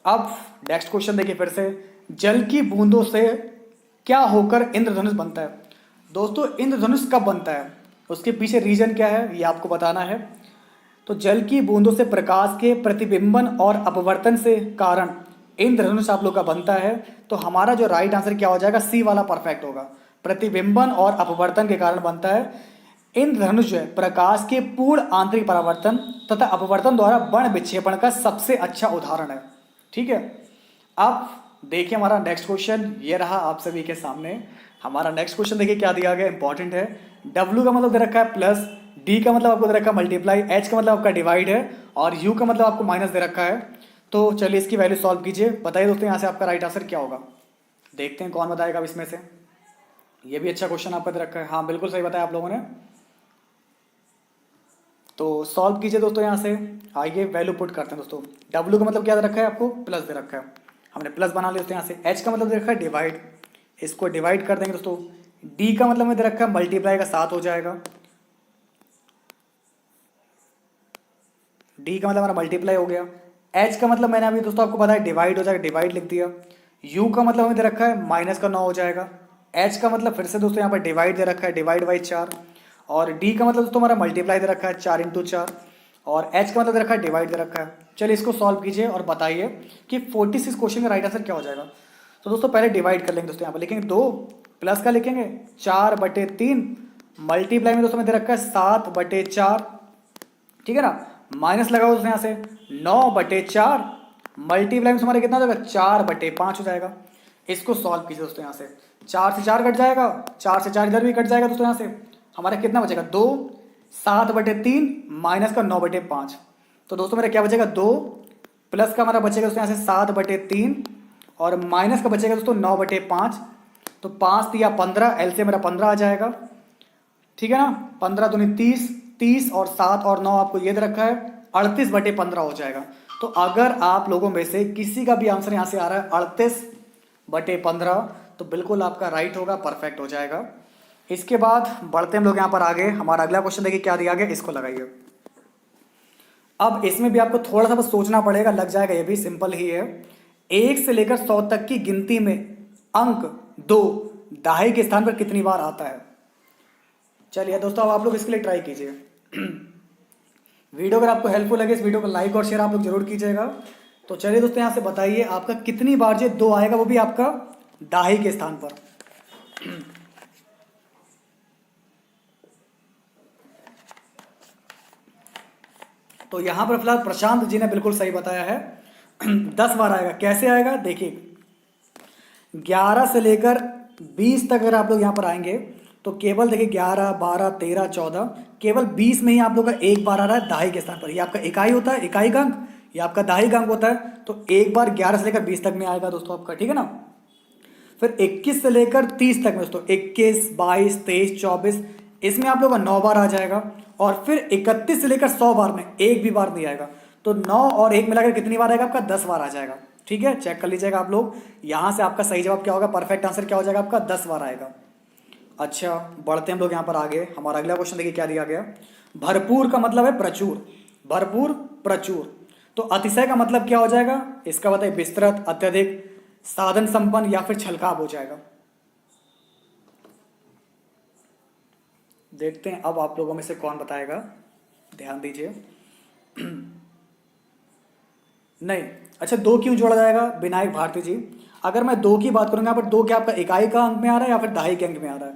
अब नेक्स्ट क्वेश्चन देखिए फिर से, जल की बूंदों से क्या होकर इंद्रधनुष बनता है? दोस्तों इंद्रधनुष कब बनता है, उसके पीछे रीजन क्या है, ये आपको बताना है। तो जल की बूंदों से प्रकाश के प्रतिबिंबन और अपवर्तन से कारण इंद्रधनुष आप लोग का बनता है। तो हमारा जो राइट आंसर क्या हो जाएगा? सी वाला परफेक्ट होगा। प्रतिबिंबन और अपवर्तन के कारण बनता है इंद्रधनुष, जो है प्रकाश के पूर्ण आंतरिक परावर्तन तथा अपवर्तन द्वारा वर्ण विक्षेपण का सबसे अच्छा उदाहरण है। ठीक है, अब देखिए हमारा नेक्स्ट क्वेश्चन ये रहा आप सभी के सामने। हमारा नेक्स्ट क्वेश्चन देखिए क्या दिया गया, इंपॉर्टेंट है। डब्ल्यू का मतलब दे रखा है प्लस, डी का मतलब आपको दे रखा है मल्टीप्लाई, एच का मतलब आपका डिवाइड है, और यू का मतलब आपको माइनस दे रखा है। तो चलिए इसकी वैल्यू सॉल्व कीजिए, बताइए दोस्तों यहाँ से आपका राइट आंसर क्या होगा। देखते हैं कौन बताएगा अब इसमें से। ये भी अच्छा क्वेश्चन आपका दे रखा है, हाँ बिल्कुल सही बताया आप लोगों ने। तो सॉल्व कीजिए दोस्तों यहाँ से, आइए वैल्यू पुट करते हैं दोस्तों। डब्ल्यू का मतलब क्या दे रखा है आपको? प्लस दे रखा है, हमने प्लस बना लिया दोस्तों यहाँ से। एच का मतलब दे रखा है डिवाइड, इसको डिवाइड कर देंगे दोस्तों। डी का मतलब में दे रखा है मल्टीप्लाई का 7 हो जाएगा, डी का मतलब हमारा मल्टीप्लाई हो गया। एच का मतलब मैंने अभी दोस्तों आपको बताया डिवाइड हो जाएगा, डिवाइड लिख दिया। यू का मतलब हमें दे रखा है माइनस का 9 हो जाएगा। एच का मतलब फिर से दोस्तों यहाँ पर डिवाइड दे रखा है, डिवाइड बाई 4। और डी का मतलब दोस्तों हमारा मल्टीप्लाई दे रखा है 4 इंटू 4, और एच का मतलब दे रखा है डिवाइड दे रखा है। चलिए इसको सॉल्व कीजिए और बताइए कि 46 क्वेश्चन का राइट आंसर क्या हो जाएगा। तो दोस्तों पहले डिवाइड कर लेंगे दोस्तों, यहाँ पर लिखेंगे 2, प्लस का लिखेंगे 4/3, मल्टीप्लाई में दोस्तों में दे रखा है 7/4, ठीक है ना, माइनस लगाओ दोस्तों यहाँ से 9/4, मल्टीप्लाई में हमारे कितना हो जाएगा? 4/5 हो जाएगा। इसको सॉल्व कीजिए दोस्तों, यहाँ से 4 से 4 कट जाएगा, 4 से 4 इधर भी कट जाएगा दोस्तों, यहाँ से हमारा कितना बचेगा? 2, 7/3 माइनस का 9/5। तो दोस्तों मेरा क्या बचेगा? 2, प्लस का हमारा बचेगा दोस्तों यहाँ से 7/3, और माइनस का बचेगा दोस्तों 9/5। तो 5 दिया 15, एल से मेरा 15 आ जाएगा, ठीक है ना। 15 दूनी 30, 30 और 7 और 9 आपको ये दे रखा है, 38/15 हो जाएगा। तो अगर आप लोगों में से किसी का भी आंसर यहाँ से आ रहा है 38/15, तो बिल्कुल आपका राइट होगा, परफेक्ट हो जाएगा। इसके बाद बढ़ते हम लोग यहाँ पर आगे, हमारा अगला क्वेश्चन देखिए क्या दिया गया, इसको लगाइए। अब इसमें भी आपको थोड़ा सा बस सोचना पड़ेगा, लग जाएगा, ये भी सिंपल ही है। 1 से लेकर 100 तक की गिनती में अंक 2 दहाई के स्थान पर कितनी बार आता है? चलिए दोस्तों अब आप लोग इसके लिए ट्राई कीजिए। वीडियो अगर आपको हेल्पफुल लगे, इस वीडियो को लाइक और शेयर आप लोग जरूर कीजिएगा। तो चलिए दोस्तों यहाँ से बताइए आपका कितनी बार जो 2 आएगा, वो भी आपका दहाई के स्थान पर। तो यहाँ पर फिलहाल प्रशांत जी ने बिल्कुल सही बताया है, 10 बार आएगा। कैसे आएगा देखिए, 11 से लेकर 20 तक अगर आप लोग यहाँ पर आएंगे तो केवल देखिए 11, 12, 13, 14, केवल 20 में ही आप लोग का एक बार आ रहा है दहाई के स्थान पर। ये आपका इकाई होता है, इकाई का अंक, ये आपका दहाई का अंक होता है। तो एक बार 11 से लेकर 20 तक में आएगा दोस्तों आपका, ठीक है ना। फिर 21 से लेकर 30 तक में दोस्तों 21, 22, 23, 24, इसमें आप लोग का 9 बार आ जाएगा। और फिर 31 से लेकर 100 बार में एक भी बार नहीं आएगा। तो 9 और 1 मिलाकर कितनी बार आएगा? आपका 10 बार आ जाएगा, ठीक है। चेक कर लीजिएगा आप लोग, यहाँ से आपका सही जवाब क्या होगा, परफेक्ट आंसर क्या हो जाएगा आपका? 10 बार आएगा। अच्छा बढ़ते हैं हम लोग यहाँ पर आगे, हमारा अगला क्वेश्चन देखिए क्या दिया गया। भरपूर का मतलब है प्रचुर, भरपूर, प्रचुर। तो अतिशय का मतलब क्या हो जाएगा इसका? बताइए, विस्तृत, अत्यधिक, साधन संपन्न, या फिर छलकाव हो जाएगा। देखते हैं अब आप लोगों में से कौन बताएगा, ध्यान दीजिए। नहीं, अच्छा 2 क्यों जोड़ा जाएगा विनायक भारती जी? अगर मैं 2 की बात करूंगा यहाँ पर, 2 क्या आपका इकाई का अंक में आ रहा है या फिर दहाई के अंक में आ रहा है?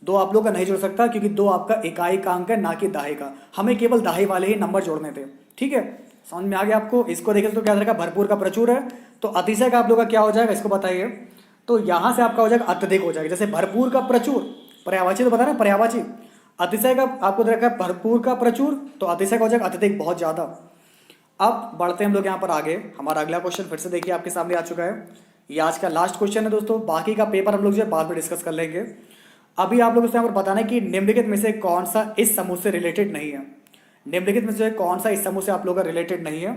दो आप लोग का नहीं जुड़ सकता क्योंकि दो आपका इकाई का अंक है ना कि दाहे का। हमें केवल दाहे वाले ही नंबर जोड़ने थे। ठीक है, समझ में आ गया आपको। इसको देखें तो क्या रहेगा, भरपूर का प्रचुर है, तो अतिशय का आप लोग का क्या हो जाएगा इसको बताइए। तो यहाँ से आपका हो जाएगा अत्यधिक हो जाएगा। जैसे भरपूर का प्रचुर, पर्यायवाची तो बता ना, पर्यायवाची। अतिशय का आपको दे रखा है भरपूर का प्रचुर, तो अतिशय का हो जाएगा अत्यधिक, बहुत ज़्यादा। अब बढ़ते हैं हम लोग यहाँ पर आगे। हमारा अगला क्वेश्चन फिर से देखिए आपके सामने आ चुका है। ये आज का लास्ट क्वेश्चन है दोस्तों, बाकी का पेपर हम लोग जो है बाद में डिस्कस कर लेंगे। अभी आप लोगों से यहाँ पर बताना है कि निम्नलिखित में से कौन सा इस समूह से रिलेटेड नहीं है। निम्नलिखित में से कौन सा इस समूह से आप लोग का रिलेटेड नहीं है।